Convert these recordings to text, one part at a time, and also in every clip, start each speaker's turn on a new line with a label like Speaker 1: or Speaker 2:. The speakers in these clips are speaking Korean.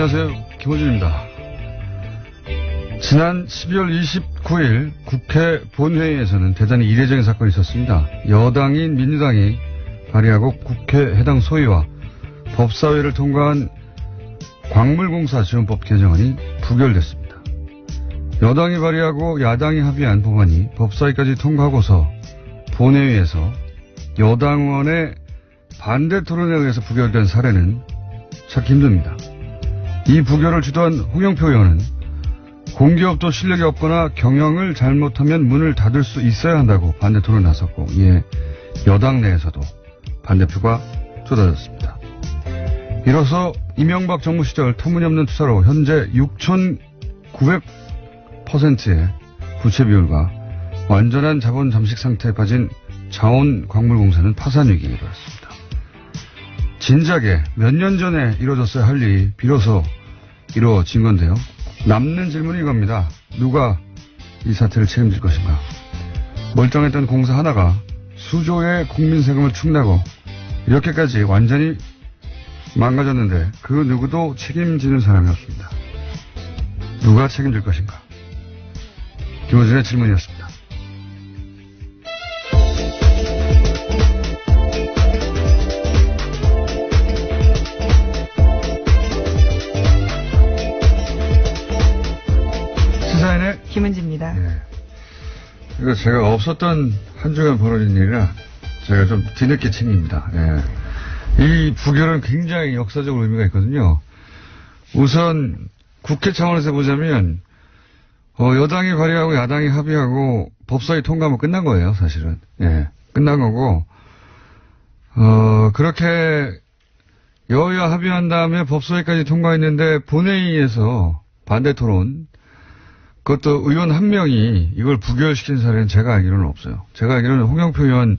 Speaker 1: 안녕하세요. 김호준입니다. 지난 12월 29일 국회 본회의에서는 대단히 이례적인 사건이 있었습니다. 여당인 민주당이 발의하고 국회 해당 소위와 법사위를 통과한 광물공사 지원법 개정안이 부결됐습니다. 여당이 발의하고 야당이 합의한 법안이 법사위까지 통과하고서 본회의에서 여당 의원의 반대 토론에 의해서 부결된 사례는 찾기 힘듭니다. 이 부결을 주도한 홍영표 의원은 공기업도 실력이 없거나 경영을 잘못하면 문을 닫을 수 있어야 한다고 반대 토론에 나섰고, 이에 여당 내에서도 반대표가 쏟아졌습니다. 이로써 이명박 정부 시절 터무니없는 투자로 현재 6,900%의 부채 비율과 완전한 자본 잠식 상태에 빠진 자원광물공사는 파산 위기에 이르렀습니다. 진작에 몇 년 전에 이루어졌어야 할 일이 비로소 이루어진 건데요. 남는 질문이 이겁니다. 누가 이 사태를 책임질 것인가? 멀쩡했던 공사 하나가 수조의 국민 세금을 축내고 이렇게까지 완전히 망가졌는데 그 누구도 책임지는 사람이 없습니다. 누가 책임질 것인가? 김호준의 질문이었습니다. 시사인의
Speaker 2: 김은지입니다.
Speaker 1: 네. 이거 제가 없었던 한 주간 벌어진 일이라 제가 좀 뒤늦게 챙깁니다. 네. 이 부결은 굉장히 역사적으로 의미가 있거든요. 우선 국회 차원에서 보자면 여당이 발의하고 야당이 합의하고 법사위 통과하면 끝난 거예요, 사실은. 예, 끝난 거고 그렇게 여야 합의한 다음에 법사위까지 통과했는데 본회의에서 반대 토론, 그것도 의원 한 명이 이걸 부결시킨 사례는 제가 알기로는 없어요. 제가 알기로는 홍영표 의원이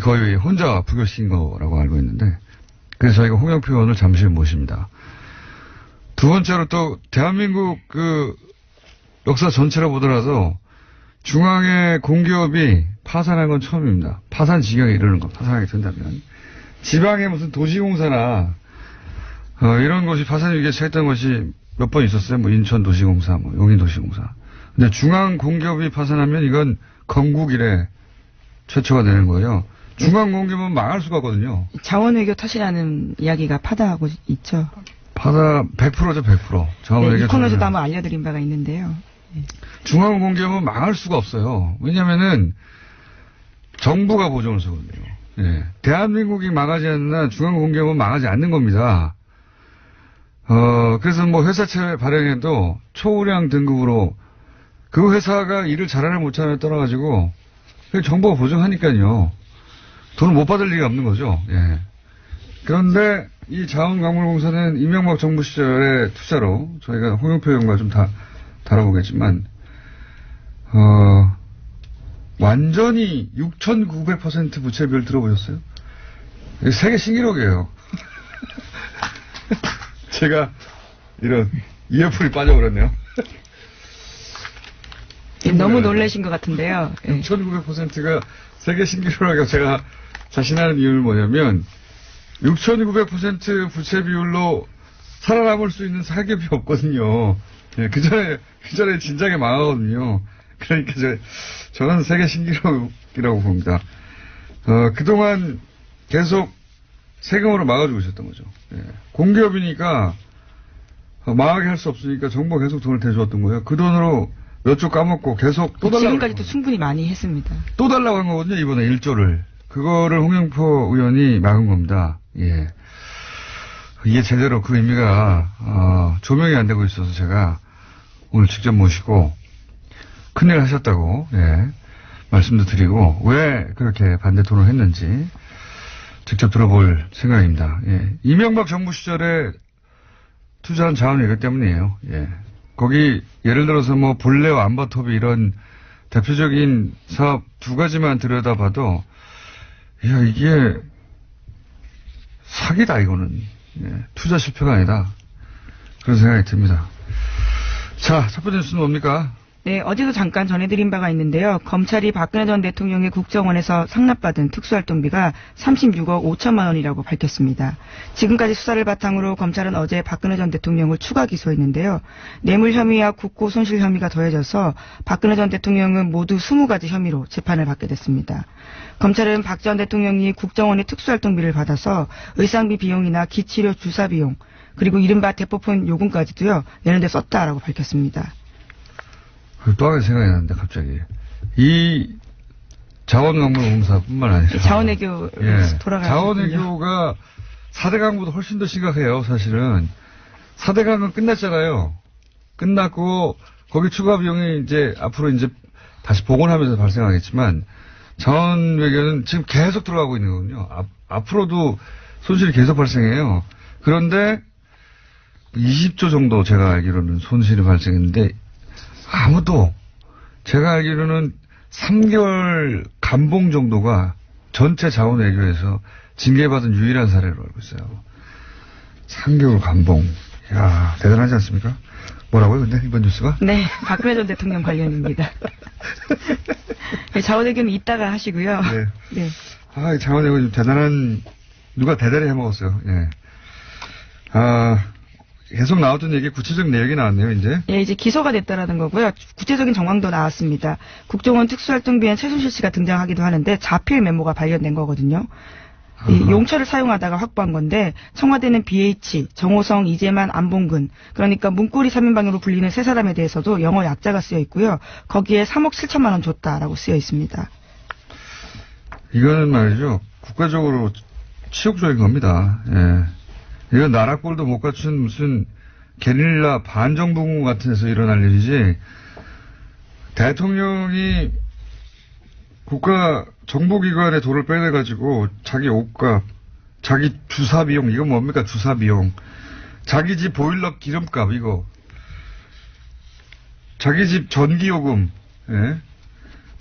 Speaker 1: 거의 혼자 부결시킨 거라고 알고 있는데, 그래서 저희가 홍영표 의원을 잠시 모십니다. 두 번째로 또 대한민국 그 역사 전체로 보더라도 중앙의 공기업이 파산한 건 처음입니다. 파산 지경에 이르는 거, 파산하게 된다면. 지방의 무슨 도시공사나 이런 것이 파산 위기에 처했던 것이 몇 번 있었어요. 뭐 인천도시공사, 뭐 용인도시공사. 근데 중앙 공기업이 파산하면 이건 건국 이래 최초가 되는 거예요. 중앙 공기업은 망할 수가 없거든요.
Speaker 2: 자원외교 탓이라는 이야기가 파다하고 있죠.
Speaker 1: 파다 100%죠, 100%. 자원외교.
Speaker 2: 네, 이 코너에서도 한번 알려드린 바가 있는데요. 네.
Speaker 1: 중앙 공기업은 망할 수가 없어요. 왜냐면은 정부가 보증을 서거든요. 네. 대한민국이 망하지 않는 한 중앙 공기업은 망하지 않는 겁니다. 그래서 뭐 회사채 발행해도 초우량 등급으로 그 회사가 일을 잘하냐 못하냐에 떠나가지고 정부가 보증하니까요. 돈을 못 받을 리가 없는 거죠. 예. 그런데 이 자원광물공사는 이명박 정부 시절의 투자로 저희가 홍영표 의원과 좀 다뤄보겠지만 완전히 6,900% 부채 비율 들어보셨어요? 세계 신기록이에요. 제가 이런 이어풀이 빠져버렸네요.
Speaker 2: 너무 놀라신 것 같은데요.
Speaker 1: 6,900%가 세계 신기록이라고 제가 자신하는 이유는 뭐냐면 6,900% 부채 비율로 살아남을 수 있는 사기업이 없거든요. 예, 그 전에 진작에 망하거든요. 그러니까 저는 세계 신기록이라고 봅니다. 그동안 계속 세금으로 막아주고 있었던 거죠. 예. 공기업이니까 망하게 할 수 없으니까 정부가 계속 돈을 대주었던 거예요. 그 돈으로 몇 조 까먹고 계속 또 달라고.
Speaker 2: 지금까지도 충분히 많이 했습니다.
Speaker 1: 또 달라고 한 거거든요, 이번에 1조를. 그거를 홍영표 의원이 막은 겁니다. 예. 이게 제대로 그 의미가 조명이 안 되고 있어서 제가 오늘 직접 모시고 큰일 하셨다고 말씀도 드리고 왜 그렇게 반대 토론을 했는지 직접 들어볼 생각입니다. 예. 이명박 정부 시절에 투자한 자원이 이것 때문이에요. 예. 거기 예를 들어서 뭐 볼레와 안바톱이 이런 대표적인 사업 두 가지만 들여다봐도 야 이게 사기다 이거는. 예. 투자 실패가 아니다. 그런 생각이 듭니다. 자, 첫 번째 뉴스는 뭡니까?
Speaker 2: 네, 어제도 잠깐 전해드린 바가 있는데요. 검찰이 박근혜 전 대통령의 국정원에서 상납받은 특수활동비가 36억 5천만 원이라고 밝혔습니다. 지금까지 수사를 바탕으로 검찰은 어제 박근혜 전 대통령을 추가 기소했는데요. 뇌물 혐의와 국고 손실 혐의가 더해져서 박근혜 전 대통령은 모두 20가지 혐의로 재판을 받게 됐습니다. 검찰은 박 전 대통령이 국정원의 특수활동비를 받아서 의상비 비용이나 기치료 주사 비용, 그리고 이른바 대포폰 요금까지도요, 내는 데 썼다라고 밝혔습니다.
Speaker 1: 또 하나 생각이 나는데 갑자기 이 자원광물공사뿐만 아니라
Speaker 2: 자원외교 돌아가는
Speaker 1: 자원외교가 4대 강보다 훨씬 더 심각해요. 사실은 4대 강은 끝났잖아요. 끝났고 거기 추가 비용이 이제 앞으로 이제 다시 복원하면서 발생하겠지만 자원외교는 지금 계속 들어가고 있는 거군요. 앞으로도 손실이 계속 발생해요. 그런데 20조 정도 제가 알기로는 손실이 발생했는데 아무도 제가 알기로는 3개월 감봉 정도가 전체 자원외교에서 징계받은 유일한 사례로 알고 있어요. 3개월 감봉. 이야, 대단하지 않습니까? 뭐라고요, 근데 이번 뉴스가?
Speaker 2: 네, 박근혜 전 대통령 관련입니다. 네, 자원외교는 이따가 하시고요.
Speaker 1: 네.
Speaker 2: 네.
Speaker 1: 아, 이 자원외교 좀 대단한, 누가 대단히 해먹었어요. 예. 계속 나왔던 얘기 구체적 내용이 나왔네요, 이제.
Speaker 2: 예, 이제 기소가 됐다라는 거고요. 구체적인 정황도 나왔습니다. 국정원 특수활동비엔 최순실 씨가 등장하기도 하는데 자필 메모가 발견된 거거든요. 이 용처를 사용하다가 확보한 건데 청와대는 BH, 정호성, 이재만, 안봉근, 그러니까 문고리 3인방으로 불리는 세 사람에 대해서도 영어 약자가 쓰여 있고요. 거기에 3억 7천만 원 줬다라고 쓰여 있습니다.
Speaker 1: 이거는 말이죠. 국가적으로 치욕적인 겁니다. 예. 이건 나라 꼴도 못 갖춘 무슨 게릴라 반정부군 같은 데서 일어날 일이지, 대통령이 국가 정보기관에 돈을 빼내가지고 자기 옷값, 자기 주사비용, 이건 뭡니까 주사비용, 자기 집 보일러 기름값, 이거 자기 집 전기요금, 예?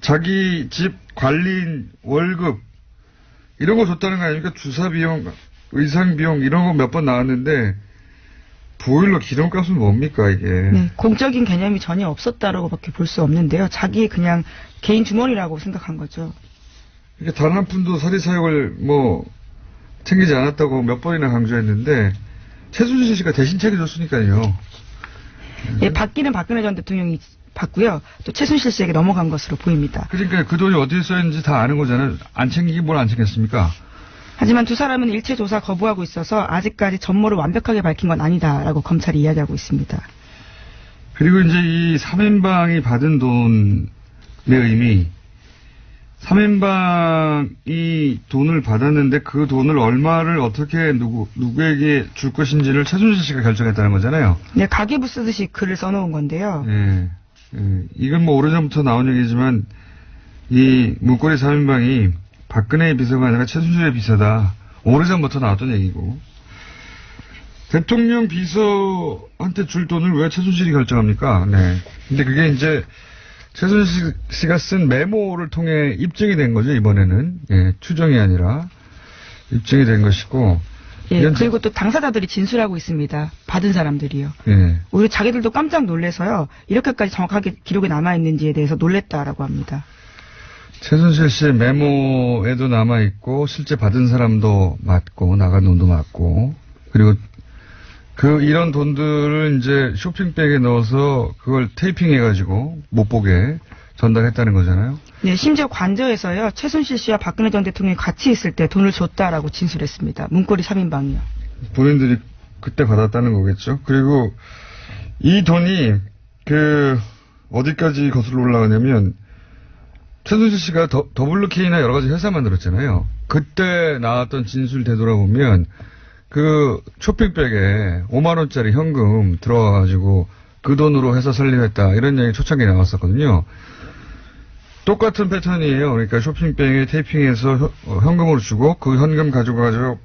Speaker 1: 자기 집 관리인 월급, 이런 거 줬다는 거 아닙니까? 주사비용, 의상비용 이런 거 몇 번 나왔는데 보일러 기름값은 뭡니까 이게.
Speaker 2: 네, 공적인 개념이 전혀 없었다라고밖에 볼 수 없는데요. 자기 그냥 개인 주머니라고 생각한 거죠.
Speaker 1: 이게 단 한 푼도 사리사욕을 챙기지 않았다고 몇 번이나 강조했는데 최순실 씨가 대신 챙겨줬으니까요.
Speaker 2: 예, 받기는 박근혜 전 대통령이 받고요. 또 최순실 씨에게 넘어간 것으로 보입니다.
Speaker 1: 그러니까 그 돈이 어디에 써있는지 다 아는 거잖아요. 안 챙기긴 뭘 안 챙겼습니까?
Speaker 2: 하지만 두 사람은 일체 조사 거부하고 있어서 아직까지 전모를 완벽하게 밝힌 건 아니다라고 검찰이 이야기하고 있습니다.
Speaker 1: 그리고 이제 이 3인방이 받은 돈의 의미, 3인방이 돈을 받았는데 그 돈을 얼마를 어떻게 누구에게 줄 것인지를 최순실 씨가 결정했다는 거잖아요.
Speaker 2: 네, 가계부 쓰듯이 글을 써놓은 건데요.
Speaker 1: 예. 이건 오래전부터 나온 얘기지만 이 문고리 3인방이 박근혜의 비서가 아니라 최순실의 비서다. 오래전부터 나왔던 얘기고. 대통령 비서한테 줄 돈을 왜 최순실이 결정합니까? 네. 근데 그게 이제 최순실 씨가 쓴 메모를 통해 입증이 된 거죠, 이번에는. 예, 추정이 아니라 입증이 된 것이고.
Speaker 2: 예, 그리고 또 당사자들이 진술하고 있습니다. 받은 사람들이요.
Speaker 1: 예.
Speaker 2: 오히려 자기들도 깜짝 놀라서요. 이렇게까지 정확하게 기록이 남아있는지에 대해서 놀랬다라고 합니다.
Speaker 1: 최순실 씨의 메모에도 남아있고 실제 받은 사람도 맞고 나간 돈도 맞고, 그리고 이런 돈들을 이제 쇼핑백에 넣어서 그걸 테이핑해가지고 못 보게 전달했다는 거잖아요.
Speaker 2: 네, 심지어 관저에서요. 최순실 씨와 박근혜 전 대통령이 같이 있을 때 돈을 줬다라고 진술했습니다. 문고리 3인방이요. 본인들이
Speaker 1: 그때 받았다는 거겠죠. 그리고 이 돈이 어디까지 거슬러 올라가냐면 최순실 씨가 WK나 여러 가지 회사 만들었잖아요. 그때 나왔던 진술 되돌아보면 그 쇼핑백에 5만원짜리 현금 들어와가지고 그 돈으로 회사 설립했다, 이런 얘기 초창기에 나왔었거든요. 똑같은 패턴이에요. 그러니까 쇼핑백에 테이핑해서 현금으로 주고 그 현금 가져가서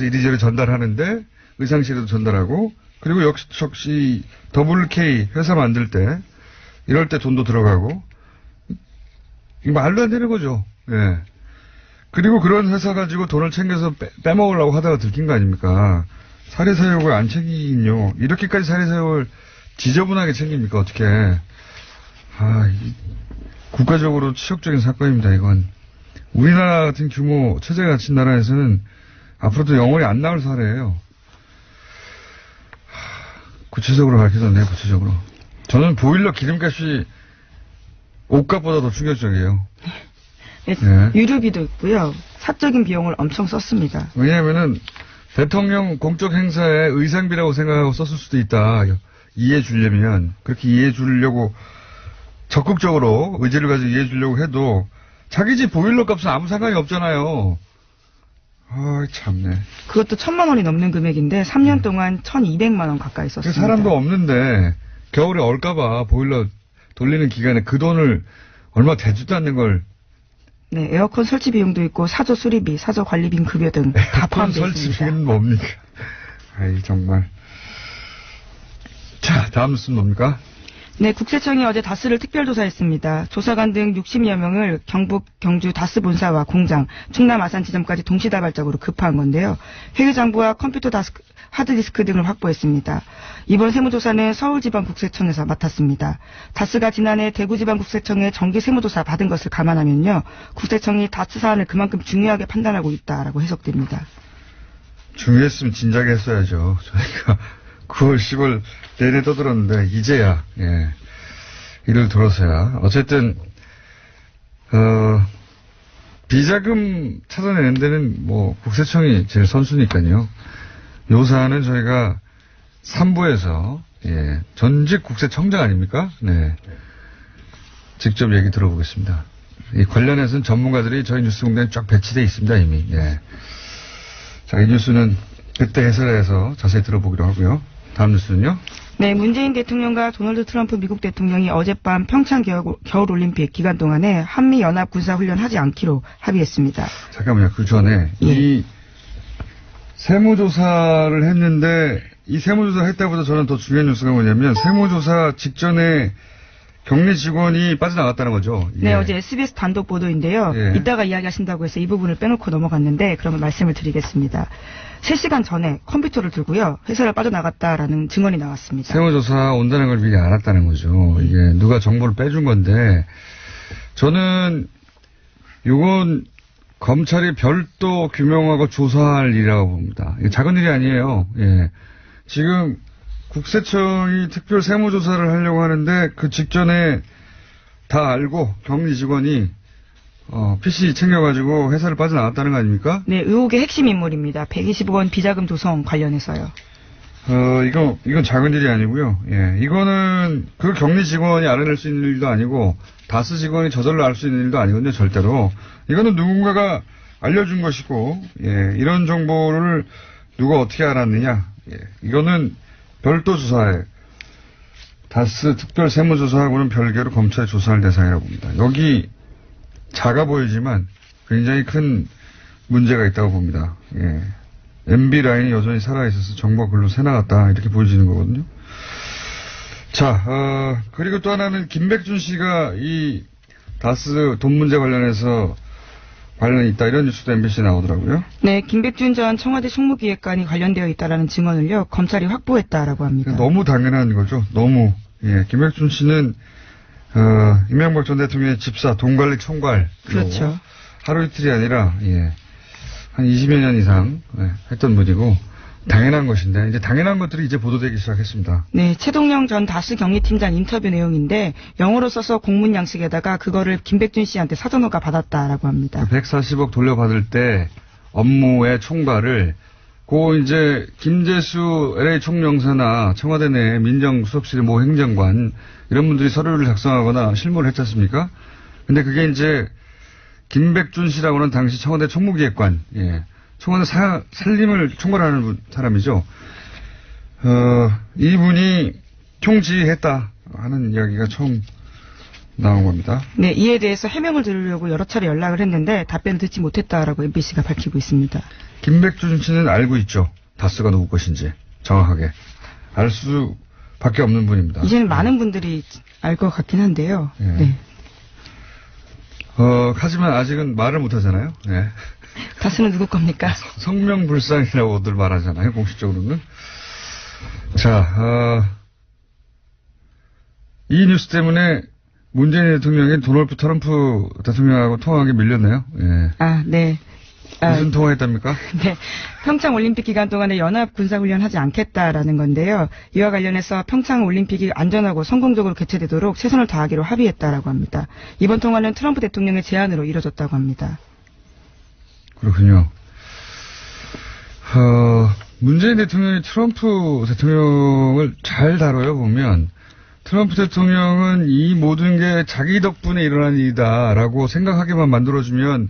Speaker 1: 이리저리 전달하는데 의상실에도 전달하고, 그리고 역시 WK 회사 만들 때 이럴 때 돈도 들어가고, 이거 말도 안 되는 거죠. 예. 그리고 그런 회사 가지고 돈을 챙겨서 빼먹으려고 하다가 들킨 거 아닙니까? 사리사욕을 안 챙기긴요. 이렇게까지 사리사욕을 지저분하게 챙깁니까? 어떻게. 국가적으로 치욕적인 사건입니다, 이건. 우리나라 같은 규모, 체제가 갖춘 나라에서는 앞으로도 영원히 안 나올 사례예요. 구체적으로 밝혀졌네요, 구체적으로. 저는 보일러 기름값이 옷값보다 더 충격적이에요.
Speaker 2: 네. 유류비도 있고요. 사적인 비용을 엄청 썼습니다.
Speaker 1: 왜냐하면은 대통령 공적 행사에 의상비라고 생각하고 썼을 수도 있다. 이해해 주려면 그렇게 이해해 주려고 적극적으로 의지를 가지고 이해해 주려고 해도 자기 집 보일러 값은 아무 상관이 없잖아요. 참네.
Speaker 2: 그것도 1,000만 원이 넘는 금액인데 3년 동안 1,200만 원 가까이 썼습니다.
Speaker 1: 사람도 없는데 겨울에 얼까봐 보일러 돌리는 기간에 그 돈을 얼마 되지도 않는 걸.
Speaker 2: 네, 에어컨 설치 비용도 있고 사저 수리비, 사저 관리비 급여 등 다 포함되어 있습니다.
Speaker 1: 설치비는 뭡니까? 정말. 자, 다음 뉴스는 뭡니까?
Speaker 2: 네, 국세청이 어제 다스를 특별조사했습니다. 조사관 등 60여 명을 경북, 경주 다스 본사와 공장, 충남 아산 지점까지 동시다발적으로 급파한 건데요. 회계장부와 컴퓨터 하드디스크 등을 확보했습니다. 이번 세무조사는 서울지방국세청에서 맡았습니다. 다스가 지난해 대구지방국세청에 정기 세무조사 받은 것을 감안하면요. 국세청이 다스 사안을 그만큼 중요하게 판단하고 있다라고 해석됩니다.
Speaker 1: 중요했으면 진작에 했어야죠. 저희가 9월, 10월 내내 떠들었는데 이제야 이를 들어서야 어쨌든 비자금 찾아내는 데는 뭐 국세청이 제일 선수니까요. 요 사안은 저희가 3부에서 전직 국세청장 아닙니까? 네, 직접 얘기 들어보겠습니다. 이 관련해서는 전문가들이 저희 뉴스 공장에 쫙 배치되어 있습니다 이미. 자, 이 뉴스는 그때 해설해서 자세히 들어보기로 하고요. 다음 뉴스는요?
Speaker 2: 네, 문재인 대통령과 도널드 트럼프 미국 대통령이 어젯밤 평창 겨울올림픽 기간 동안에 한미연합 군사훈련 하지 않기로 합의했습니다.
Speaker 1: 잠깐만요. 그 전에 이 세무조사를 했는데 이 세무조사 했다보다 저는 더 중요한 뉴스가 뭐냐면 세무조사 직전에 격리 직원이 빠져나갔다는 거죠.
Speaker 2: 네, 어제 SBS 단독 보도인데요. 이따가 이야기하신다고 해서 이 부분을 빼놓고 넘어갔는데 그러면 말씀을 드리겠습니다. 3시간 전에 컴퓨터를 들고요. 회사를 빠져나갔다라는 증언이 나왔습니다.
Speaker 1: 세무조사 온다는 걸 미리 알았다는 거죠. 이게 누가 정보를 빼준 건데 저는 이건 검찰이 별도 규명하고 조사할 일이라고 봅니다. 이게 작은 일이 아니에요. 지금 국세청이 특별 세무조사를 하려고 하는데 그 직전에 다 알고 격리 직원이 PC 챙겨가지고 회사를 빠져나갔다는 거 아닙니까?
Speaker 2: 네, 의혹의 핵심 인물입니다. 120억 원 비자금 조성 관련해서요.
Speaker 1: 이건 작은 일이 아니고요. 이거는 그 격리 직원이 알아낼 수 있는 일도 아니고 다스 직원이 저절로 알 수 있는 일도 아니거든요, 절대로. 이거는 누군가가 알려준 것이고, 이런 정보를 누가 어떻게 알았느냐. 이거는 별도 조사에 다스 특별 세무조사하고는 별개로 검찰이 조사할 대상이라고 봅니다. 여기 작아 보이지만 굉장히 큰 문제가 있다고 봅니다. MB 라인이 여전히 살아있어서 정보가 글로 새나갔다 이렇게 보여지는 거거든요. 자, 그리고 또 하나는 김백준 씨가 이 다스 돈 문제 관련해서 관련이 있다 이런 뉴스도 MBC에 나오더라고요.
Speaker 2: 네, 김백준 전 청와대 총무기획관이 관련되어 있다라는 증언을요 검찰이 확보했다라고 합니다.
Speaker 1: 너무 당연한 거죠. 너무. 김백준 씨는 이명박 전 대통령의 집사 돈관리 총괄.
Speaker 2: 그렇죠.
Speaker 1: 하루 이틀이 아니라 한 20여 년 이상 했던 분이고 당연한 것인데 이제 당연한 것들이 이제 보도되기 시작했습니다.
Speaker 2: 네, 최동영 전 다스 경리팀장 인터뷰 내용인데 영어로 써서 공문 양식에다가 그거를 김백준 씨한테 사전허가 받았다라고 합니다.
Speaker 1: 140억 돌려받을 때 업무의 총괄을 이제 김재수 LA 총영사나 청와대 내 민정수석실 모 행정관 이런 분들이 서류를 작성하거나 실무를 했지 않습니까? 근데 그게 이제 김백준 씨라고는 당시 청와대 총무기획관, 청와대 살림을 총괄하는 사람이죠. 이분이 총지했다 하는 이야기가 처음 나온 겁니다.
Speaker 2: 네, 이에 대해서 해명을 들으려고 여러 차례 연락을 했는데 답변을 듣지 못했다라고 MBC가 밝히고 있습니다.
Speaker 1: 김백준 씨는 알고 있죠. 다스가 누구 것인지 정확하게 알 수밖에 없는 분입니다.
Speaker 2: 이제는 많은 분들이 알 것 같긴 한데요. 네.
Speaker 1: 하지만 아직은 말을 못 하잖아요.
Speaker 2: 다스는 누구 겁니까?
Speaker 1: 성명불상이라고들 말하잖아요. 공식적으로는. 자, 이 뉴스 때문에 문재인 대통령이 도널드 트럼프 대통령하고 통화하기 밀렸네요. 예.
Speaker 2: 네.
Speaker 1: 무슨 통화했답니까?
Speaker 2: 네. 평창 올림픽 기간 동안에 연합 군사훈련 하지 않겠다라는 건데요. 이와 관련해서 평창 올림픽이 안전하고 성공적으로 개최되도록 최선을 다하기로 합의했다라고 합니다. 이번 통화는 트럼프 대통령의 제안으로 이뤄졌다고 합니다.
Speaker 1: 그렇군요. 문재인 대통령이 트럼프 대통령을 잘 다뤄요, 보면. 트럼프 대통령은 이 모든 게 자기 덕분에 일어난 일이다라고 생각하게만 만들어주면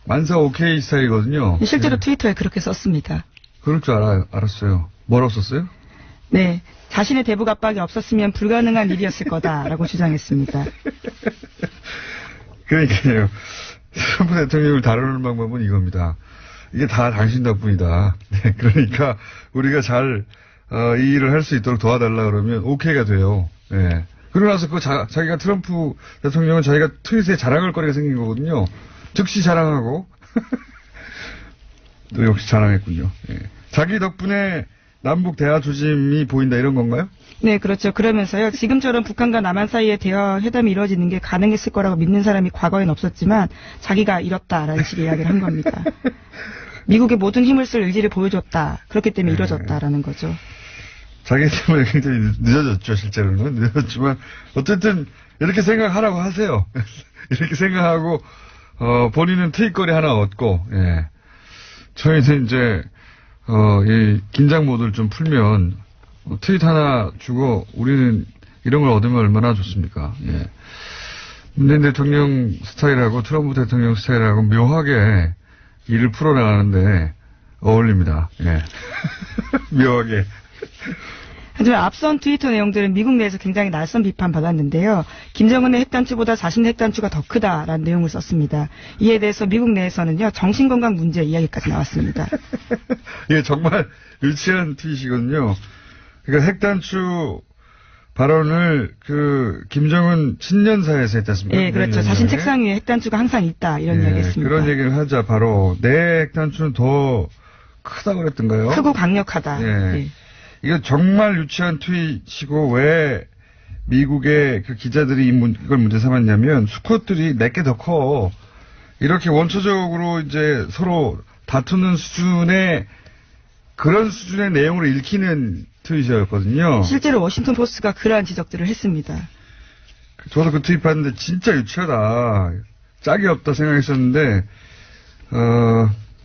Speaker 1: 만사 오케이 스타일이거든요.
Speaker 2: 실제로 트위터에 그렇게 썼습니다.
Speaker 1: 그럴 줄 알았어요. 뭐라고 썼어요?
Speaker 2: 네. 자신의 대북 압박이 없었으면 불가능한 일이었을 거다라고 주장했습니다.
Speaker 1: 그러니까요. 트럼프 대통령을 다루는 방법은 이겁니다. 이게 다 당신 덕분이다. 네, 그러니까 우리가 잘 이 일을 할 수 있도록 도와달라 그러면 오케이가 돼요. 네. 그러고 나서 자기가 트럼프 대통령은 자기가 트윗에 자랑할 거리가 생긴 거거든요. 즉시 자랑하고 또 역시 자랑했군요. 네. 자기 덕분에 남북 대화 조짐이 보인다 이런 건가요?
Speaker 2: 네, 그렇죠. 그러면서요. 지금처럼 북한과 남한 사이에 대화 회담이 이루어지는 게 가능했을 거라고 믿는 사람이 과거엔 없었지만 자기가 이뤘다라는 식의 이야기를 한 겁니다. 미국의 모든 힘을 쓸 의지를 보여줬다. 그렇기 때문에 이뤄졌다라는 거죠.
Speaker 1: 자기 때문에 굉장히 늦어졌죠, 실제로는. 늦어졌지만, 어쨌든, 이렇게 생각하라고 하세요. 이렇게 생각하고, 본인은 트윗거리 하나 얻고, 예. 저희는 이제, 이 긴장 모드를 좀 풀면, 트윗 하나 주고, 우리는 이런 걸 얻으면 얼마나 좋습니까? 예. 문재인 대통령 스타일하고 트럼프 대통령 스타일하고 묘하게 일을 풀어나가는데 어울립니다. 예. 묘하게.
Speaker 2: 하지만 앞선 트위터 내용들은 미국 내에서 굉장히 날선 비판받았는데요. 김정은의 핵단추보다 자신의 핵단추가 더 크다라는 내용을 썼습니다. 이에 대해서 미국 내에서는요. 정신건강 문제 이야기까지 나왔습니다.
Speaker 1: 이게 정말 유치한 트윗이거든요. 그러니까 핵단추 발언을 김정은 친년사에서 했지 않습니까?
Speaker 2: 네, 그렇죠. 자신 책상 위에 핵단추가 항상 있다 이런 이야기 했습니다.
Speaker 1: 그런 얘기를 하자 바로 내 핵단추는 더 크다고 그랬던가요?
Speaker 2: 크고 강력하다. 네.
Speaker 1: 이거 정말 유치한 트윗이고 왜 미국의 그 기자들이 이걸 문제 삼았냐면 수컷들이 내게 더 커. 이렇게 원초적으로 이제 서로 다투는 수준의 그런 수준의 내용을 읽히는 트윗이었거든요.
Speaker 2: 실제로 워싱턴 포스트가 그러한 지적들을 했습니다.
Speaker 1: 저도 그 트윗 봤는데 진짜 유치하다. 짝이 없다 생각했었는데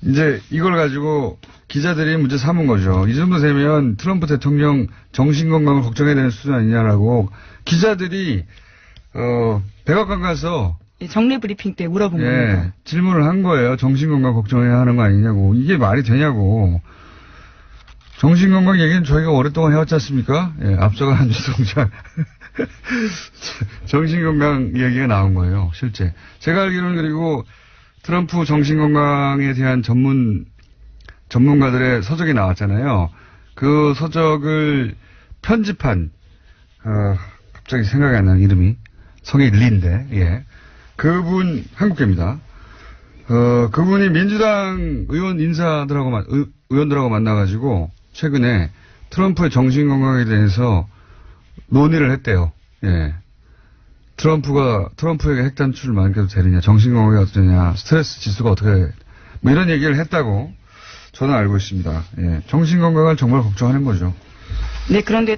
Speaker 1: 이제 이걸 가지고 기자들이 문제 삼은 거죠. 이 정도 되면 트럼프 대통령 정신건강을 걱정해야 되는 수준 아니냐라고 기자들이 백악관 가서
Speaker 2: 정례 브리핑 때 물어본 겁니다.
Speaker 1: 질문을 한 거예요. 정신건강 걱정해야 하는 거 아니냐고. 이게 말이 되냐고. 정신건강 얘기는 저희가 오랫동안 해왔지 않습니까? 예, 앞서가 한주동장 정신건강 얘기가 나온 거예요. 실제. 제가 알기로는 그리고 트럼프 정신건강에 대한 전문가들의 서적이 나왔잖아요. 그 서적을 편집한, 갑자기 생각이 안 나는 이름이, 성이 린데, 예. 그분, 한국계입니다. 그분이 민주당 의원들하고 만나가지고, 최근에 트럼프의 정신건강에 대해서 논의를 했대요. 예. 트럼프에게 핵단추를 만들어도 되느냐, 정신건강이 어떠냐, 스트레스 지수가 어떻게, 뭐 이런 얘기를 했다고 저는 알고 있습니다. 예. 정신건강을 정말 걱정하는 거죠.
Speaker 2: 네, 그런데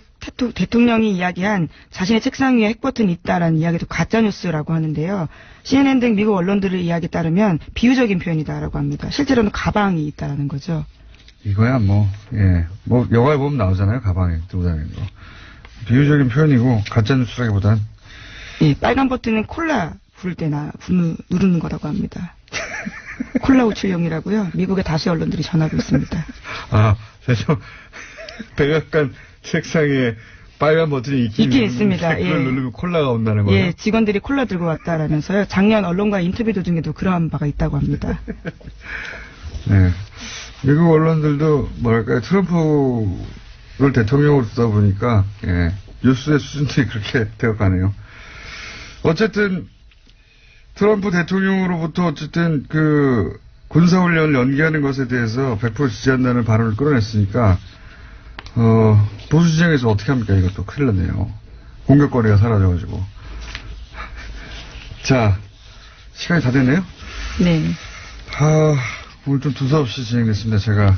Speaker 2: 대통령이 이야기한 자신의 책상 위에 핵버튼이 있다라는 이야기도 가짜뉴스라고 하는데요. CNN 등 미국 언론들의 이야기에 따르면 비유적인 표현이다라고 합니다. 실제로는 가방이 있다라는 거죠.
Speaker 1: 이거야 영화에 보면 나오잖아요. 가방에 들고 다니는 거. 비유적인 표현이고 가짜뉴스라기보단.
Speaker 2: 예, 빨간 버튼은 콜라 부를 때나 누르는 거라고 합니다. 콜라 우출용이라고요. 미국의 다수 언론들이 전하고 있습니다.
Speaker 1: 백악관 책상에 빨간 버튼이 있긴
Speaker 2: 있습니다.
Speaker 1: 그걸 누르면 콜라가 온다는 거예요.
Speaker 2: 예, 직원들이 콜라 들고 왔다라면서요. 작년 언론과 인터뷰 도중에도 그러한 바가 있다고 합니다.
Speaker 1: 네. 미국 언론들도 트럼프를 대통령으로 두다 보니까 뉴스의 수준들이 그렇게 되어가네요. 어쨌든 트럼프 대통령으로부터 어쨌든 군사훈련을 연기하는 것에 대해서 100% 지지한다는 발언을 끌어냈으니까 보수 진영에서 어떻게 합니까? 이것도 큰일 났네요. 공격거리가 사라져가지고. 자, 시간이 다 됐네요?
Speaker 2: 네.
Speaker 1: 오늘 좀 두서없이 진행됐습니다. 제가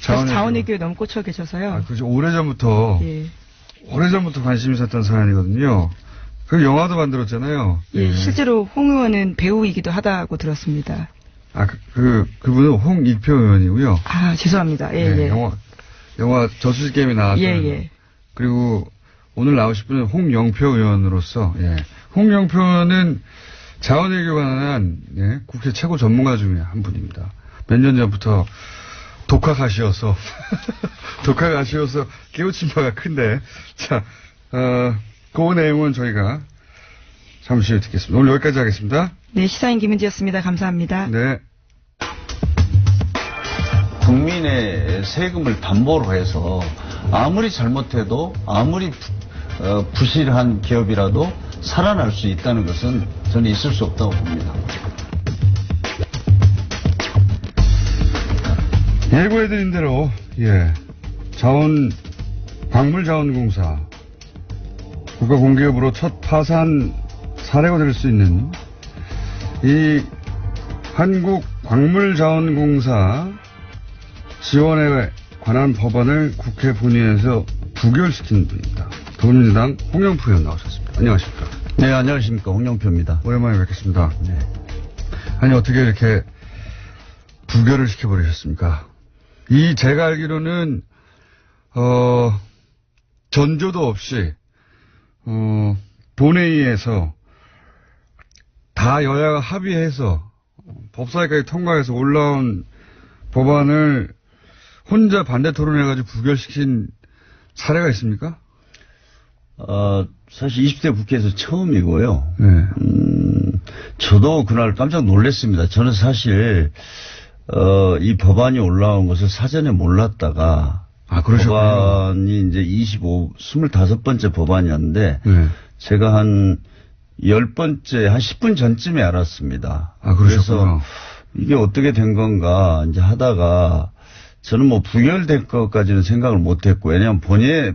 Speaker 2: 자원외교에 너무 꽂혀 계셔서요.
Speaker 1: 그죠. 오래전부터
Speaker 2: 예.
Speaker 1: 관심이 있었던 사안이거든요. 그 영화도 만들었잖아요.
Speaker 2: 예, 실제로 홍 의원은 배우이기도 하다고 들었습니다.
Speaker 1: 그분은 홍익표 의원이고요.
Speaker 2: 죄송합니다. 예,
Speaker 1: 네,
Speaker 2: 예.
Speaker 1: 영화 저수지 게임에 나왔던.
Speaker 2: 예, 예.
Speaker 1: 그리고 오늘 나오실 분은 홍영표 의원으로서, 예. 홍영표 의원은 자원외교 관한, 예, 국회 최고 전문가 중에 한 분입니다. 몇 년 전부터 독학하시어서 깨우친 바가 큰데, 자, 그 내용은 저희가 잠시 후에 듣겠습니다. 오늘 여기까지 하겠습니다.
Speaker 2: 네, 시사인 김은지였습니다. 감사합니다.
Speaker 1: 네.
Speaker 3: 국민의 세금을 담보로 해서 아무리 잘못해도 아무리 부실한 기업이라도 살아날 수 있다는 것은 저는 있을 수 없다고 봅니다.
Speaker 1: 예고해드린 대로, 예, 광물자원공사, 국가공기업으로 첫 파산 사례가 될 수 있는 이 한국광물자원공사 지원에 관한 법안을 국회 본회의에서 부결시킨 분입니다. 더불어민주당 홍영표 의원 나오셨습니다. 안녕하십니까?
Speaker 3: 네, 안녕하십니까. 홍영표입니다.
Speaker 1: 오랜만에 뵙겠습니다.
Speaker 3: 네.
Speaker 1: 아니, 어떻게 이렇게 부결을 시켜버리셨습니까? 제가 알기로는, 전조도 없이, 본회의에서 다 여야가 합의해서 법사위까지 통과해서 올라온 법안을 혼자 반대 토론해가지고 부결시킨 사례가 있습니까?
Speaker 3: 사실 20대 국회에서 처음이고요.
Speaker 1: 네.
Speaker 3: 저도 그날 깜짝 놀랐습니다. 저는 사실, 이 법안이 올라온 것을 사전에 몰랐다가,
Speaker 1: 그러셨군요.
Speaker 3: 법안이 이제 25번째 법안이었는데,
Speaker 1: 네.
Speaker 3: 제가 한 10번째, 한 10분 전쯤에 알았습니다.
Speaker 1: 그러셨군요.
Speaker 3: 그래서 이게 어떻게 된 건가 이제 하다가 저는 뭐 부결될 것까지는 생각을 못 했고, 왜냐하면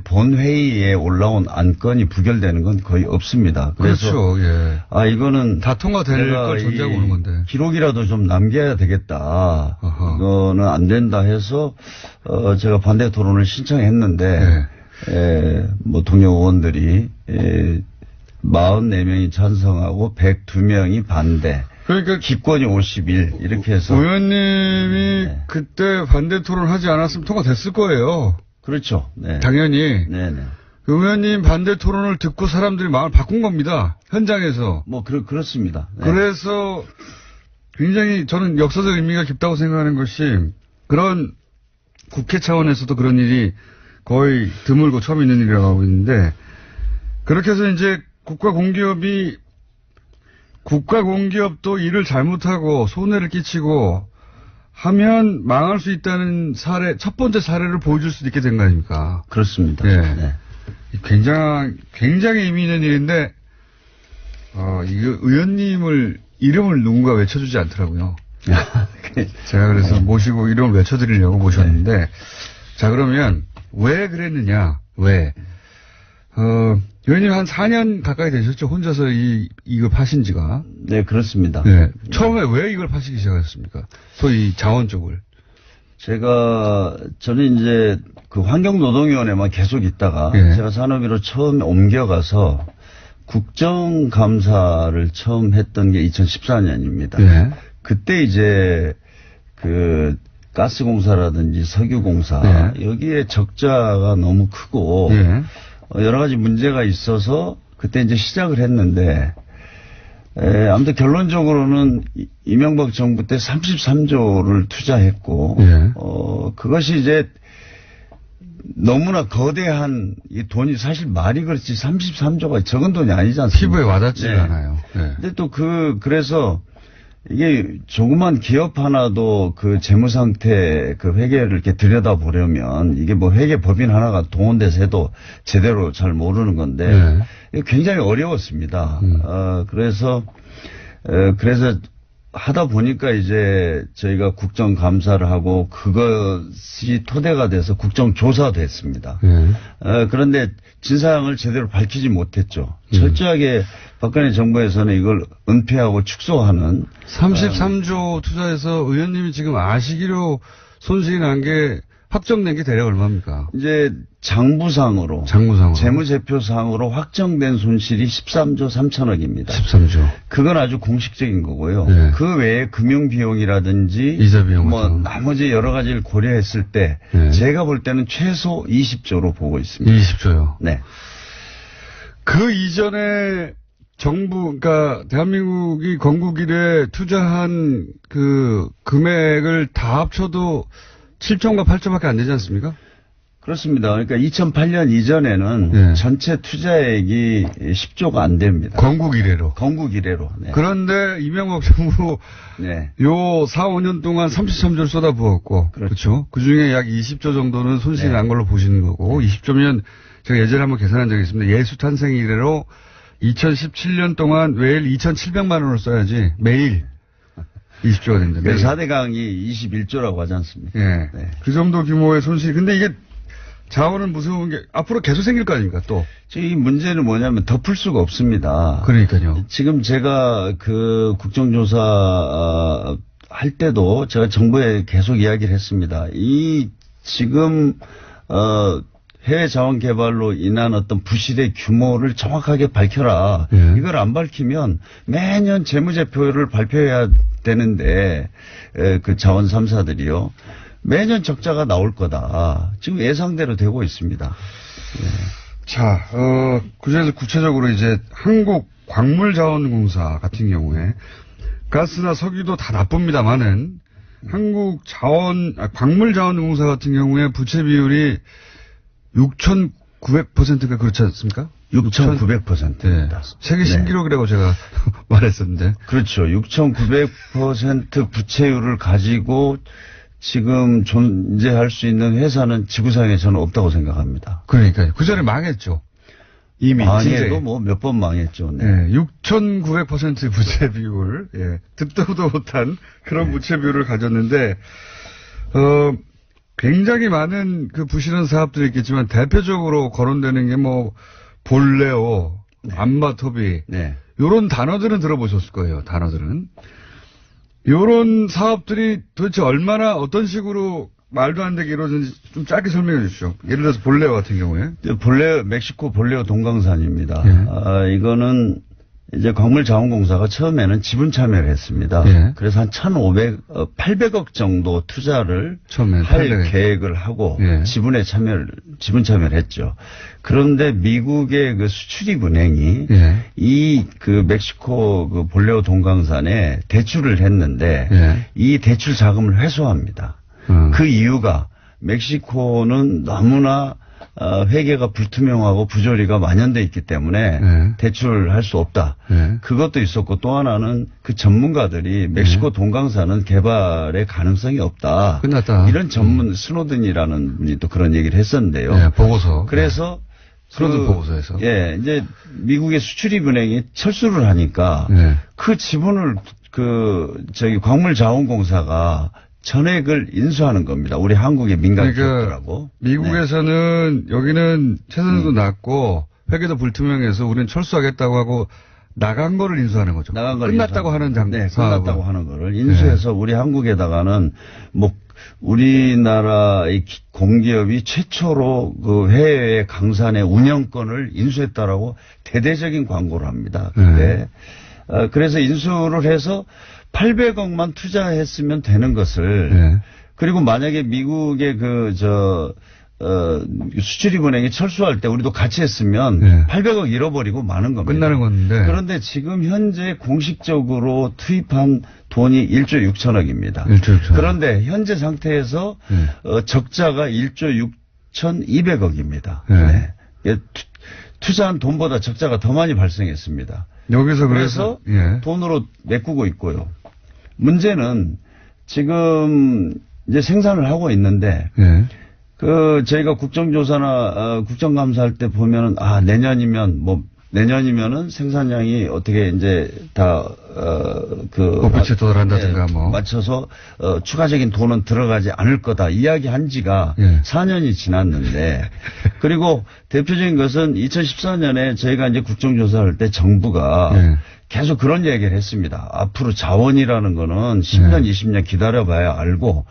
Speaker 3: 본회의에 올라온 안건이 부결되는 건 거의 없습니다. 그래서
Speaker 1: 그렇죠, 예.
Speaker 3: 이거는
Speaker 1: 다 통과될 걸 존재하고 오는 건데.
Speaker 3: 기록이라도 좀 남겨야 되겠다.
Speaker 1: 어허.
Speaker 3: 이거는 안 된다 해서, 제가 반대 토론을 신청했는데, 뭐 동료 의원들이, 44명이 찬성하고 102명이 반대.
Speaker 1: 그러니까
Speaker 3: 기권이 51 이렇게 해서
Speaker 1: 의원님이 그때 반대 토론하지 않았으면 통과됐을 거예요.
Speaker 3: 그렇죠. 네.
Speaker 1: 당연히.
Speaker 3: 네네.
Speaker 1: 의원님 반대 토론을 듣고 사람들이 마음을 바꾼 겁니다. 현장에서.
Speaker 3: 뭐 그렇습니다. 네.
Speaker 1: 그래서 굉장히 저는 역사적 의미가 깊다고 생각하는 것이 그런 국회 차원에서도 그런 일이 거의 드물고 처음 있는 일이라고 하고 있는데 그렇게 해서 이제 국가공기업도 일을 잘못하고 손해를 끼치고 하면 망할 수 있다는 첫 번째 사례를 보여줄 수도 있게 된 거 아닙니까?
Speaker 3: 그렇습니다.
Speaker 1: 네.
Speaker 3: 네.
Speaker 1: 굉장히 의미 있는 일인데, 이거 의원님을 이름을 누군가 외쳐주지 않더라고요. 제가 그래서 모시고 이름을 외쳐드리려고 모셨는데, 자, 그러면 왜 그랬느냐, 왜? 의원님 한 4년 가까이 되셨죠? 혼자서 이거 파신 지가.
Speaker 3: 네, 그렇습니다.
Speaker 1: 네. 처음에 왜 이걸 파시기 시작하셨습니까? 소위 자원 쪽을.
Speaker 3: 저는 이제 그 환경노동위원회만 계속 있다가 제가 산업위로 처음 옮겨가서 국정감사를 처음 했던 게 2014년입니다. 그때 이제 그 가스공사라든지 석유공사 여기에 적자가 너무 크고 여러 가지 문제가 있어서 그때 이제 시작을 했는데 아무튼 결론적으로는 이명박 정부 때 33조를 투자했고 그것이 이제 너무나 거대한 이 돈이 사실 말이 그렇지 33조가 적은 돈이 아니지 않습니까?
Speaker 1: 피부에 와닿지가 않아요.
Speaker 3: 근데 또 그래서 이게 조그만 기업 하나도 그 재무 상태 그 회계를 이렇게 들여다보려면 이게 뭐 회계법인 하나가 동원돼서 해도 제대로 잘 모르는 건데 이게 굉장히 어려웠습니다. 그래서 하다 보니까 이제 저희가 국정감사를 하고 그것이 토대가 돼서 국정조사도 했습니다. 그런데 진상을 제대로 밝히지 못했죠. 철저하게 박근혜 정부에서는 이걸 은폐하고 축소하는
Speaker 1: 33조 투자해서 의원님이 지금 아시기로 손실이 난 게 확정된 게 대략 얼마입니까?
Speaker 3: 이제 장부상으로 재무제표상으로 확정된 손실이 13조 3천억입니다.
Speaker 1: 13조.
Speaker 3: 그건 아주 공식적인 거고요.
Speaker 1: 네.
Speaker 3: 그 외에 금융비용이라든지
Speaker 1: 이자 비용
Speaker 3: 뭐 나머지 여러 가지를 고려했을 때
Speaker 1: 네.
Speaker 3: 제가 볼 때는 최소 20조로 보고 있습니다.
Speaker 1: 20조요.
Speaker 3: 네.
Speaker 1: 그 이전에 정부, 그러니까 대한민국이 건국 이래 투자한 그 금액을 다 합쳐도 7조인가 8조밖에 안 되지 않습니까?
Speaker 3: 그렇습니다. 그러니까 2008년 이전에는
Speaker 1: 네.
Speaker 3: 전체 투자액이 10조가 안 됩니다.
Speaker 1: 건국 이래로.
Speaker 3: 건국 이래로. 네.
Speaker 1: 그런데 이명박 정부
Speaker 3: 네.
Speaker 1: 요 4, 5년 동안 33조를 쏟아부었고. 그렇죠. 그 중에 약 20조 정도는 손실이
Speaker 3: 네.
Speaker 1: 난 걸로 보시는 거고. 20조면 제가 예전에 한번 계산한 적이 있습니다. 예수 탄생 이래로 2017년 동안 매일 2,700만 원을 써야지 매일 20조가 된다.
Speaker 3: 그 4대강이 21조라고 하지 않습니까?
Speaker 1: 예.
Speaker 3: 네.
Speaker 1: 그 정도 규모의 손실. 근데 이게 자원은 무서운 게 앞으로 계속 생길 거 아닙니까 또.
Speaker 3: 이 문제는 뭐냐면 덮을 수가 없습니다.
Speaker 1: 그러니까요.
Speaker 3: 지금 제가 그 국정조사 할 때도 제가 정부에 계속 이야기를 했습니다. 이 지금 해외 자원 개발로 인한 어떤 부실의 규모를 정확하게 밝혀라.
Speaker 1: 예.
Speaker 3: 이걸 안 밝히면 매년 재무제표를 발표해야 되는데 그 자원 3사들이요. 매년 적자가 나올 거다. 지금 예상대로 되고 있습니다.
Speaker 1: 자, 그중에서 구체적으로 이제 한국광물자원공사 같은 경우에 가스나 석유도 다 나쁩니다만은 광물자원공사 같은 경우에 부채 비율이 6,900%가 그렇지 않습니까?
Speaker 3: 6,900%입니다.
Speaker 1: 세계 신기록이라고 제가 말했었는데.
Speaker 3: 그렇죠. 6,900% 부채율을 가지고 지금 존재할 수 있는 회사는 지구상에 저는 없다고 생각합니다.
Speaker 1: 그러니까요. 그 전에 망했죠. 이미.
Speaker 3: 망해도 뭐 몇 번 망했죠. 네.
Speaker 1: 6,900% 부채 비율. 예. 듣도 못한 그런 부채 비율을 가졌는데, 굉장히 많은 그 부실한 사업들이 있겠지만 대표적으로 거론되는 게 뭐 볼레오, 안바토비 요런 단어들은 들어보셨을 거예요. 단어들은. 요런 사업들이 도대체 얼마나 어떤 식으로 말도 안 되게 이루어졌는지 좀 짧게 설명해 주시죠. 예를 들어서 볼레오 같은 경우에.
Speaker 3: 멕시코 볼레오 동강산입니다. 이거는 이제 광물자원공사가 처음에는 지분 참여를 했습니다. 그래서 한 800억 정도 투자를 할 800억. 계획을 하고 지분 참여를 했죠. 그런데 미국의 그 수출입은행이 이 그 멕시코 그 볼레오 동강산에 대출을 했는데 이 대출 자금을 회수합니다. 그 이유가 멕시코는 너무나 회계가 불투명하고 부조리가 만연돼 있기 때문에 대출할 수 없다. 그것도 있었고 또 하나는 그 전문가들이 멕시코 동강산은 개발의 가능성이 없다.
Speaker 1: 끝났다.
Speaker 3: 이런 전문 스노든이라는 분이 또 그런 얘기를 했었는데요.
Speaker 1: 보고서.
Speaker 3: 그래서
Speaker 1: 스노든 보고서에서.
Speaker 3: 이제 미국의 수출입은행이 철수를 하니까 그 지분을 광물자원공사가 전액을 인수하는 겁니다. 우리 한국의 민간 기업들하고.
Speaker 1: 미국에서는 여기는 채권도 낮고 회계도 불투명해서 우리는 철수하겠다고 하고 나간 거를 인수하는 거죠. 끝났다고 하는
Speaker 3: 끝났다고 하는 거를 인수해서 우리 한국에다가는 뭐 우리나라의 공기업이 최초로 그 해외 강산의 운영권을 인수했다라고 대대적인 광고를 합니다. 그래서 인수를 해서 800억만 투자했으면 되는 것을 그리고 만약에 미국의 수출입은행이 철수할 때 우리도 같이 했으면 800억 잃어버리고 마는 겁니다.
Speaker 1: 끝나는 건데.
Speaker 3: 그런데 지금 현재 공식적으로 투입한 돈이 1조 6천억입니다.
Speaker 1: 1조 6천억.
Speaker 3: 그런데 현재 상태에서 적자가 1조 6,200억입니다. 투자한 돈보다 적자가 더 많이 발생했습니다.
Speaker 1: 여기서
Speaker 3: 그래서 돈으로 메꾸고 있고요. 문제는 지금 이제 생산을 하고 있는데 저희가 국정조사나 국정감사할 때 보면은 내년이면 뭐 내년이면은 생산량이 어떻게 이제 다,
Speaker 1: 목표치에 도달한다든가 뭐.
Speaker 3: 맞춰서, 추가적인 돈은 들어가지 않을 거다 이야기한 지가
Speaker 1: 예.
Speaker 3: 4년이 지났는데 그리고 대표적인 것은 2014년에 저희가 이제 국정조사할 때 정부가
Speaker 1: 예.
Speaker 3: 계속 그런 얘기를 했습니다. 앞으로 자원이라는 거는 10년, 20년 기다려봐야 알고,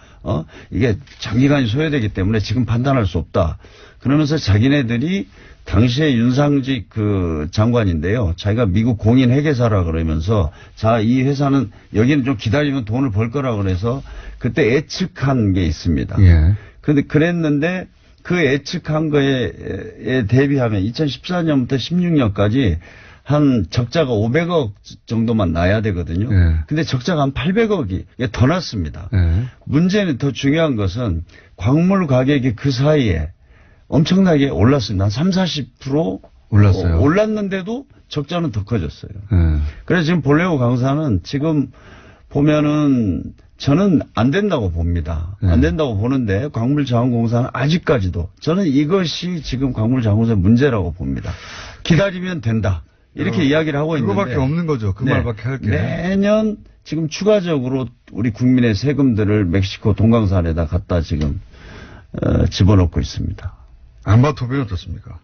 Speaker 3: 이게 장기간이 소요되기 때문에 지금 판단할 수 없다. 그러면서 자기네들이 당시에 윤상직 그 장관인데요. 자기가 미국 공인 회계사라 그러면서 자, 이 회사는 여기는 좀 기다리면 돈을 벌 거라 그래서 그때 예측한 게 있습니다.
Speaker 1: 예.
Speaker 3: 그런데 그랬는데 그 예측한 거에 대비하면 2014년부터 16년까지 한 적자가 500억 정도만 나야 되거든요.
Speaker 1: 예.
Speaker 3: 근데 적자가 한 800억이 더 났습니다.
Speaker 1: 예.
Speaker 3: 문제는 더 중요한 것은 광물 가격이 그 사이에 엄청나게 올랐습니다. 한 30-40%
Speaker 1: 올랐어요.
Speaker 3: 올랐는데도 적자는 더 커졌어요.
Speaker 1: 예.
Speaker 3: 그래서 지금 볼레오 강사는 지금 보면은 저는 안 된다고 봅니다. 안 된다고 보는데 광물자원공사는 아직까지도 저는 이것이 지금 광물자원공사의 문제라고 봅니다. 기다리면 된다. 이렇게 이야기를 하고 있는데.
Speaker 1: 그거밖에 없는 거죠. 그 말밖에 할 게.
Speaker 3: 매년 지금 추가적으로 우리 국민의 세금들을 멕시코 동강산에다 갖다 지금 집어넣고 있습니다.
Speaker 1: 안바토비는 어떻습니까?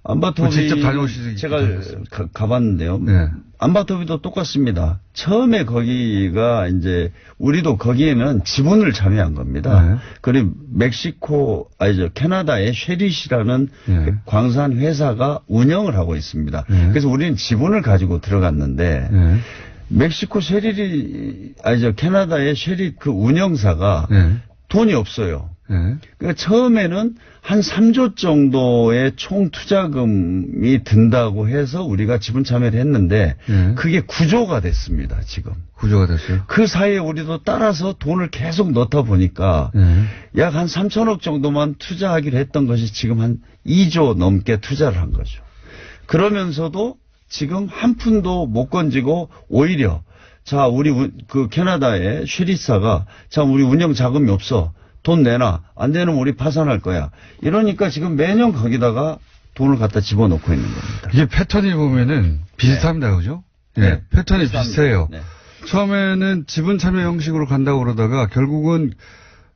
Speaker 3: 안바토비
Speaker 1: 직접 다녀오시기
Speaker 3: 제가 가봤는데요.
Speaker 1: 네.
Speaker 3: 안바토비도 똑같습니다. 처음에 거기가 이제 우리도 거기에는 지분을 참여한 겁니다.
Speaker 1: 네.
Speaker 3: 그리고 캐나다의 쉐릿이라는
Speaker 1: 네.
Speaker 3: 광산 회사가 운영을 하고 있습니다.
Speaker 1: 네.
Speaker 3: 그래서 우리는 지분을 가지고 들어갔는데
Speaker 1: 네.
Speaker 3: 멕시코 캐나다의 쉐릿 그 운영사가
Speaker 1: 네.
Speaker 3: 돈이 없어요.
Speaker 1: 네.
Speaker 3: 그러니까 처음에는 한 3조 정도의 총 투자금이 든다고 해서 우리가 지분 참여를 했는데
Speaker 1: 네.
Speaker 3: 그게 9조가 됐습니다, 지금.
Speaker 1: 구조가 됐어요.
Speaker 3: 그 사이에 우리도 따라서 돈을 계속 넣다 보니까
Speaker 1: 네.
Speaker 3: 약 한 3천억 정도만 투자하기로 했던 것이 지금 한 2조 넘게 투자를 한 거죠. 그러면서도 지금 한 푼도 못 건지고 오히려 자, 우리 그 캐나다의 쉐리사가 자, 우리 운영 자금이 없어. 돈 내놔. 안 되면 우리 파산할 거야. 이러니까 지금 매년 거기다가 돈을 갖다 집어넣고 있는 겁니다.
Speaker 1: 이게 패턴이 보면은 비슷합니다. 그죠? 네.
Speaker 3: 네.
Speaker 1: 패턴이
Speaker 3: 비슷합니다.
Speaker 1: 비슷해요.
Speaker 3: 네.
Speaker 1: 처음에는 지분 참여 형식으로 간다고 그러다가 결국은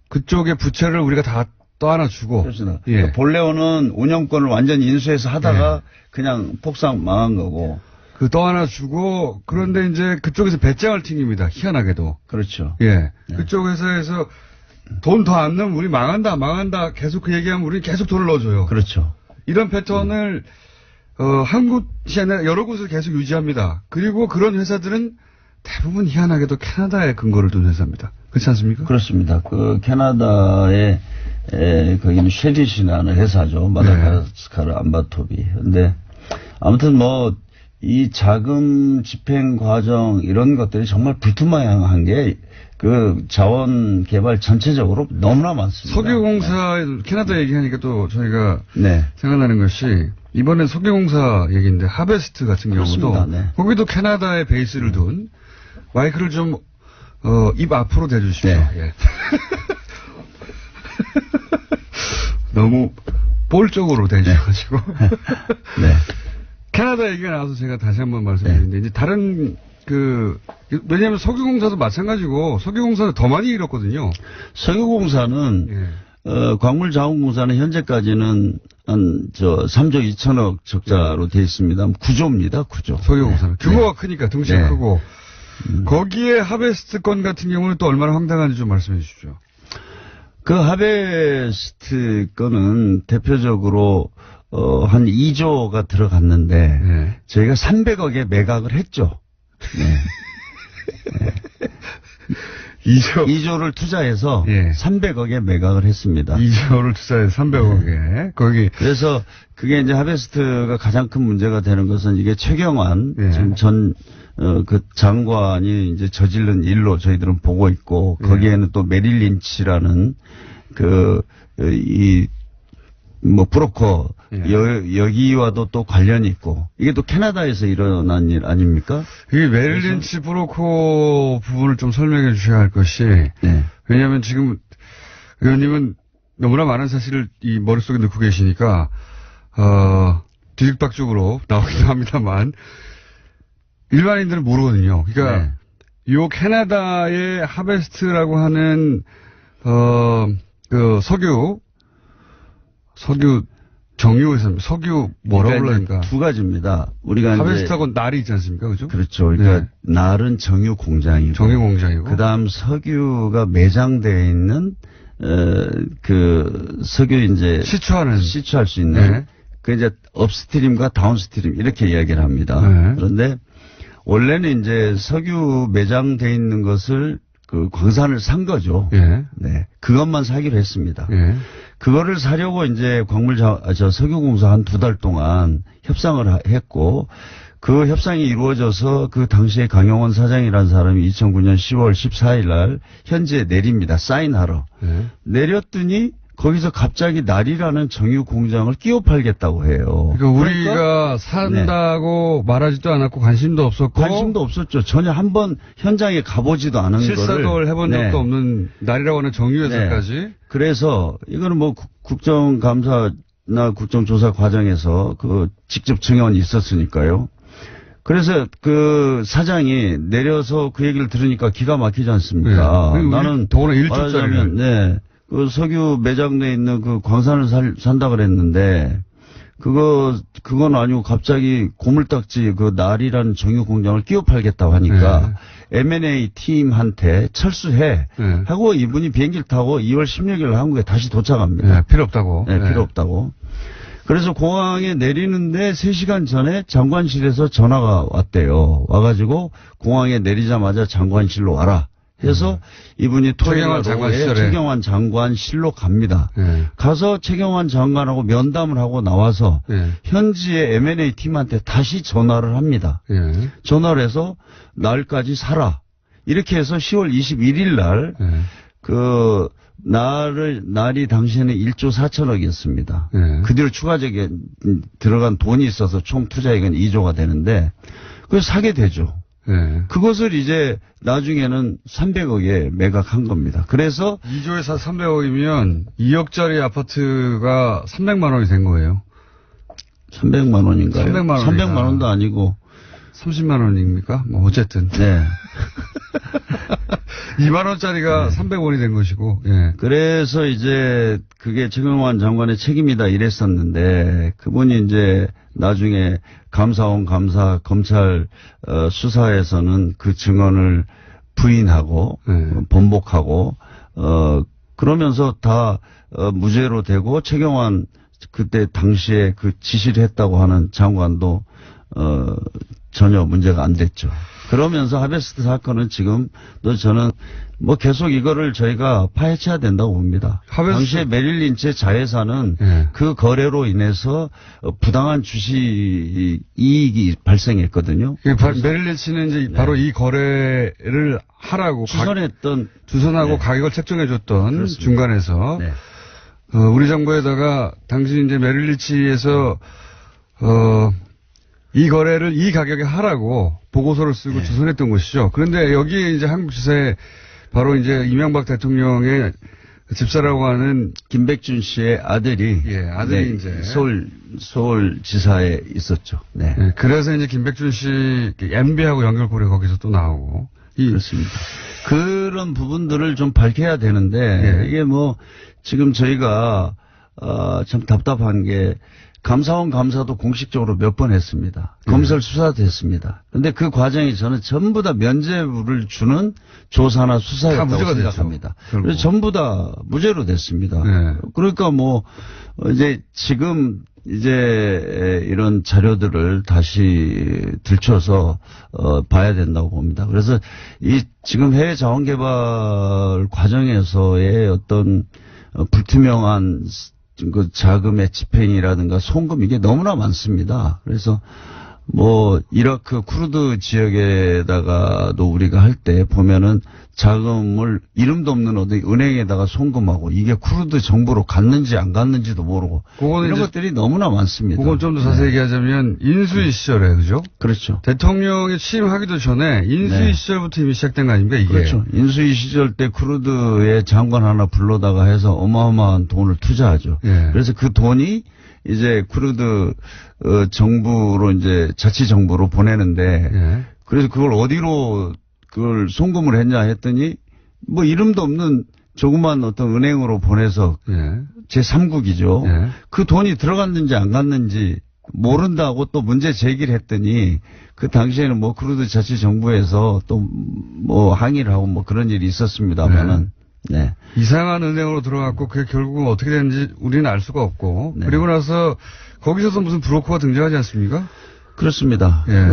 Speaker 1: 그쪽의 부채를 우리가 다 떠안아주고.
Speaker 3: 그렇습니다.
Speaker 1: 예.
Speaker 3: 그러니까 볼레오는 운영권을 완전히 인수해서 하다가 그냥 폭삭 망한 거고.
Speaker 1: 그 떠안아주고 그런데 이제 그쪽에서 배짱을 튕깁니다. 희한하게도.
Speaker 3: 그렇죠.
Speaker 1: 예.
Speaker 3: 네.
Speaker 1: 그쪽 회사에서 돈 더 안 넣으면 우리 망한다. 계속 그 얘기하면 우리 계속 돈을 넣어줘요.
Speaker 3: 그렇죠.
Speaker 1: 이런 패턴을 한 곳이 아니라 여러 곳을 계속 유지합니다. 그리고 그런 회사들은 대부분 희한하게도 캐나다에 근거를 둔 회사입니다. 그렇지 않습니까?
Speaker 3: 그렇습니다. 그 캐나다의 거기는 쉐릿이라는 회사죠. 마다가스카르 안바토비. 근데 아무튼 뭐 이 자금 집행 과정 이런 것들이 정말 불투명한 게 그 자원 개발 전체적으로 너무나 많습니다.
Speaker 1: 석유공사 캐나다 얘기하니까 또 저희가
Speaker 3: 네.
Speaker 1: 생각나는 것이 이번엔 석유공사 얘기인데 하베스트 같은 경우도
Speaker 3: 그렇습니다. 네.
Speaker 1: 거기도 캐나다에 베이스를 둔 마이크를 좀 입 앞으로 대주십시오.
Speaker 3: 네.
Speaker 1: 예. 너무 볼적으로 대주셔가지고
Speaker 3: 네.
Speaker 1: 캐나다 얘기가 나와서 제가 다시 한번 말씀드리는데 이제 다른 왜냐하면 석유공사도 마찬가지고 석유공사는 더 많이 잃었거든요.
Speaker 3: 석유공사는
Speaker 1: 예.
Speaker 3: 광물자원공사는 현재까지는 한 3조 2천억 적자로 돼 있습니다. 9조입니다. 9조.
Speaker 1: 석유공사는 규모가 크니까 등치가
Speaker 3: 네.
Speaker 1: 크고 거기에 하베스트 건 같은 경우는 또 얼마나 황당한지 좀 말씀해 주십시오.
Speaker 3: 그 하베스트 거는 대표적으로 한 2조가 들어갔는데
Speaker 1: 네.
Speaker 3: 저희가 300억에 매각을 했죠. 네. 2조를 투자해서
Speaker 1: 예.
Speaker 3: 300억에 매각을 했습니다.
Speaker 1: 2조를 투자해 300억에 거기
Speaker 3: 그래서 그게 이제 하베스트가 가장 큰 문제가 되는 것은 이게 최경환
Speaker 1: 예.
Speaker 3: 지금 그 장관이 이제 저지른 일로 저희들은 보고 있고 거기에는 또 메릴 린치라는 브로커
Speaker 1: 예.
Speaker 3: 여기와도 또 관련이 있고 이게 또 캐나다에서 일어난 일 아닙니까?
Speaker 1: 이 메릴린치 브로커 부분을 좀 설명해 주셔야 할 것이
Speaker 3: 네.
Speaker 1: 왜냐하면 지금 의원님은 너무나 많은 사실을 이 머릿속에 넣고 계시니까 뒤죽박죽으로 나오기도 합니다만 일반인들은 모르거든요. 그러니까
Speaker 3: 네.
Speaker 1: 요 캐나다의 하베스트라고 하는 그 석유 정유회사 석유 뭐라고 불러니까
Speaker 3: 두 가지입니다. 우리가
Speaker 1: 하베스트하고 날이 있지 않습니까, 그죠?
Speaker 3: 그렇죠. 그러니까
Speaker 1: 네.
Speaker 3: 날은 정유 공장이고,
Speaker 1: 정유 공장이고,
Speaker 3: 그다음 석유가 매장되어 있는 그 석유 이제 시추할 수 있는
Speaker 1: 네.
Speaker 3: 그 이제 업스트림과 다운스트림 이렇게 이야기를 합니다.
Speaker 1: 네.
Speaker 3: 그런데 원래는 이제 석유 매장돼 있는 것을 그 광산을 산 거죠.
Speaker 1: 예.
Speaker 3: 네. 그것만 사기로 했습니다.
Speaker 1: 예.
Speaker 3: 그거를 사려고 이제 석유공사 한 2달 동안 협상을 했고 그 협상이 이루어져서 그 당시에 강영원 사장이라는 사람이 2009년 10월 14일 날 현지에 내립니다. 사인하러.
Speaker 1: 예.
Speaker 3: 내렸더니 거기서 갑자기 날이라는 정유 공장을 끼워 팔겠다고 해요.
Speaker 1: 그러니까 우리가 산다고 말하지도 않았고 관심도
Speaker 3: 없었죠. 전혀 한번 현장에 가보지도 않은 거를.
Speaker 1: 실사도 해본 적도 없는 날이라고 하는 정유회사까지.
Speaker 3: 네. 그래서 이거는 뭐 국정감사나 국정조사 과정에서 그 직접 증언이 있었으니까요. 그래서 그 사장이 내려서 그 얘기를 들으니까 기가 막히지 않습니까?
Speaker 1: 네.
Speaker 3: 나는
Speaker 1: 돈을 1조짜리를.
Speaker 3: 네. 그 석유 매장돼 있는 그 광산을 산다 그랬는데 그건 아니고 갑자기 고물딱지 그 날이라는 정유 공장을 끼워 팔겠다고 하니까 M&A 팀한테 철수해
Speaker 1: 네.
Speaker 3: 하고 이분이 비행기를 타고 2월 16일 한국에 다시 도착합니다.
Speaker 1: 네, 필요 없다고.
Speaker 3: 네, 필요 없다고. 그래서 공항에 내리는데 3시간 전에 장관실에서 전화가 왔대요. 와가지고 공항에 내리자마자 장관실로 와라. 해서 이분이 토요일 날 오후에 최경환 장관실로 갑니다.
Speaker 1: 네.
Speaker 3: 가서 최경환 장관하고 면담을 하고 나와서 현지의 M&A 팀한테 다시 전화를 합니다. 전화를 해서 날까지 사라. 이렇게 해서 10월 21일 날 그 날이 당시에는 1조 4천억이었습니다. 그 뒤로 추가적인 들어간 돈이 있어서 총 투자액은 2조가 되는데 그래서 사게 되죠.
Speaker 1: 네.
Speaker 3: 그것을 이제 나중에는 300억에 매각한 겁니다. 그래서
Speaker 1: 2조에서 300억이면 2억짜리 아파트가 300만 원이 된 거예요.
Speaker 3: 300만 원인가요?
Speaker 1: 300만
Speaker 3: 원도 아니고
Speaker 1: 30만 원입니까? 뭐 어쨌든.
Speaker 3: 네.
Speaker 1: 2만 원짜리가 300원이 된 것이고. 예.
Speaker 3: 그래서 이제 그게 최경환 장관의 책임이다 이랬었는데 그분이 이제 나중에 감사원 감사 검찰 수사에서는 그 증언을 부인하고 번복하고 그러면서 다 무죄로 되고 최경환 그때 당시에 그 지시를 했다고 하는 장관도 전혀 문제가 안 됐죠. 그러면서 하베스트 사건은 지금도 저는 뭐 계속 이거를 저희가 파헤쳐야 된다고 봅니다. 당시에 메릴 린치의 자회사는 그 거래로 인해서 부당한 주식 이익이 발생했거든요.
Speaker 1: 메릴 린치는 이제 바로 이 거래를 하라고 주선하고 가격을 책정해줬던 중간에서 우리 정부에다가 당시 이제 메릴 린치에서 이 거래를 이 가격에 하라고 보고서를 쓰고 주선했던 것이죠. 그런데 여기에 이제 한국 지사에 바로 이제 이명박 대통령의 집사라고 하는
Speaker 3: 김백준 씨의 아들이
Speaker 1: 이제
Speaker 3: 서울 지사에 있었죠. 네.
Speaker 1: 그래서 이제 김백준 씨 MB하고 연결고리 거기서 또 나오고
Speaker 3: 그렇습니다. 그런 부분들을 좀 밝혀야 되는데 이게 뭐 지금 저희가 참 답답한 게 감사원 감사도 공식적으로 몇 번 했습니다. 검찰 수사도 했습니다. 그런데 그 과정이 저는 전부 다 면죄부를 주는 조사나 수사였다고 생각합니다. 그래서 전부 다 무죄로 됐습니다. 그러니까 뭐 이제 지금 이제 이런 자료들을 다시 들춰서 봐야 된다고 봅니다. 그래서 이 지금 해외 자원 개발 과정에서의 어떤 불투명한 그 자금의 집행이라든가 송금 이게 너무나 많습니다. 그래서 뭐 이라크 쿠르드 지역에다가도 우리가 할 때 보면은 자금을 이름도 없는 어디 은행에다가 송금하고 이게 쿠르드 정부로 갔는지 안 갔는지도 모르고
Speaker 1: 그거는
Speaker 3: 이런
Speaker 1: 이제
Speaker 3: 것들이 너무나 많습니다.
Speaker 1: 그건 좀 더 자세히 얘기하자면 인수위 시절에 그죠?
Speaker 3: 그렇죠.
Speaker 1: 대통령이 취임하기도 전에 인수위
Speaker 3: 네.
Speaker 1: 시절부터 이미 시작된 거 아닙니까 이게?
Speaker 3: 그렇죠. 인수위 시절 때 쿠르드의 장관 하나 불러다가 해서 어마어마한 돈을 투자하죠.
Speaker 1: 예.
Speaker 3: 그래서 그 돈이 이제 쿠르드 정부로 이제 자치 정부로 보내는데
Speaker 1: 예.
Speaker 3: 그래서 그걸 어디로 그걸 송금을 했냐 했더니 뭐 이름도 없는 조그만 어떤 은행으로 보내서
Speaker 1: 예.
Speaker 3: 제3국이죠.
Speaker 1: 예.
Speaker 3: 그 돈이 들어갔는지 안 갔는지 모른다고 또 문제 제기를 했더니 그 당시에는 뭐 쿠르드 자치 정부에서 또 뭐 항의를 하고 뭐 그런 일이 있었습니다만은 네.
Speaker 1: 이상한 은행으로 들어갔고 그게 결국은 어떻게 되는지 우리는 알 수가 없고
Speaker 3: 네.
Speaker 1: 그리고 나서 거기서도 무슨 브로커가 등장하지 않습니까?
Speaker 3: 그렇습니다.
Speaker 1: 예.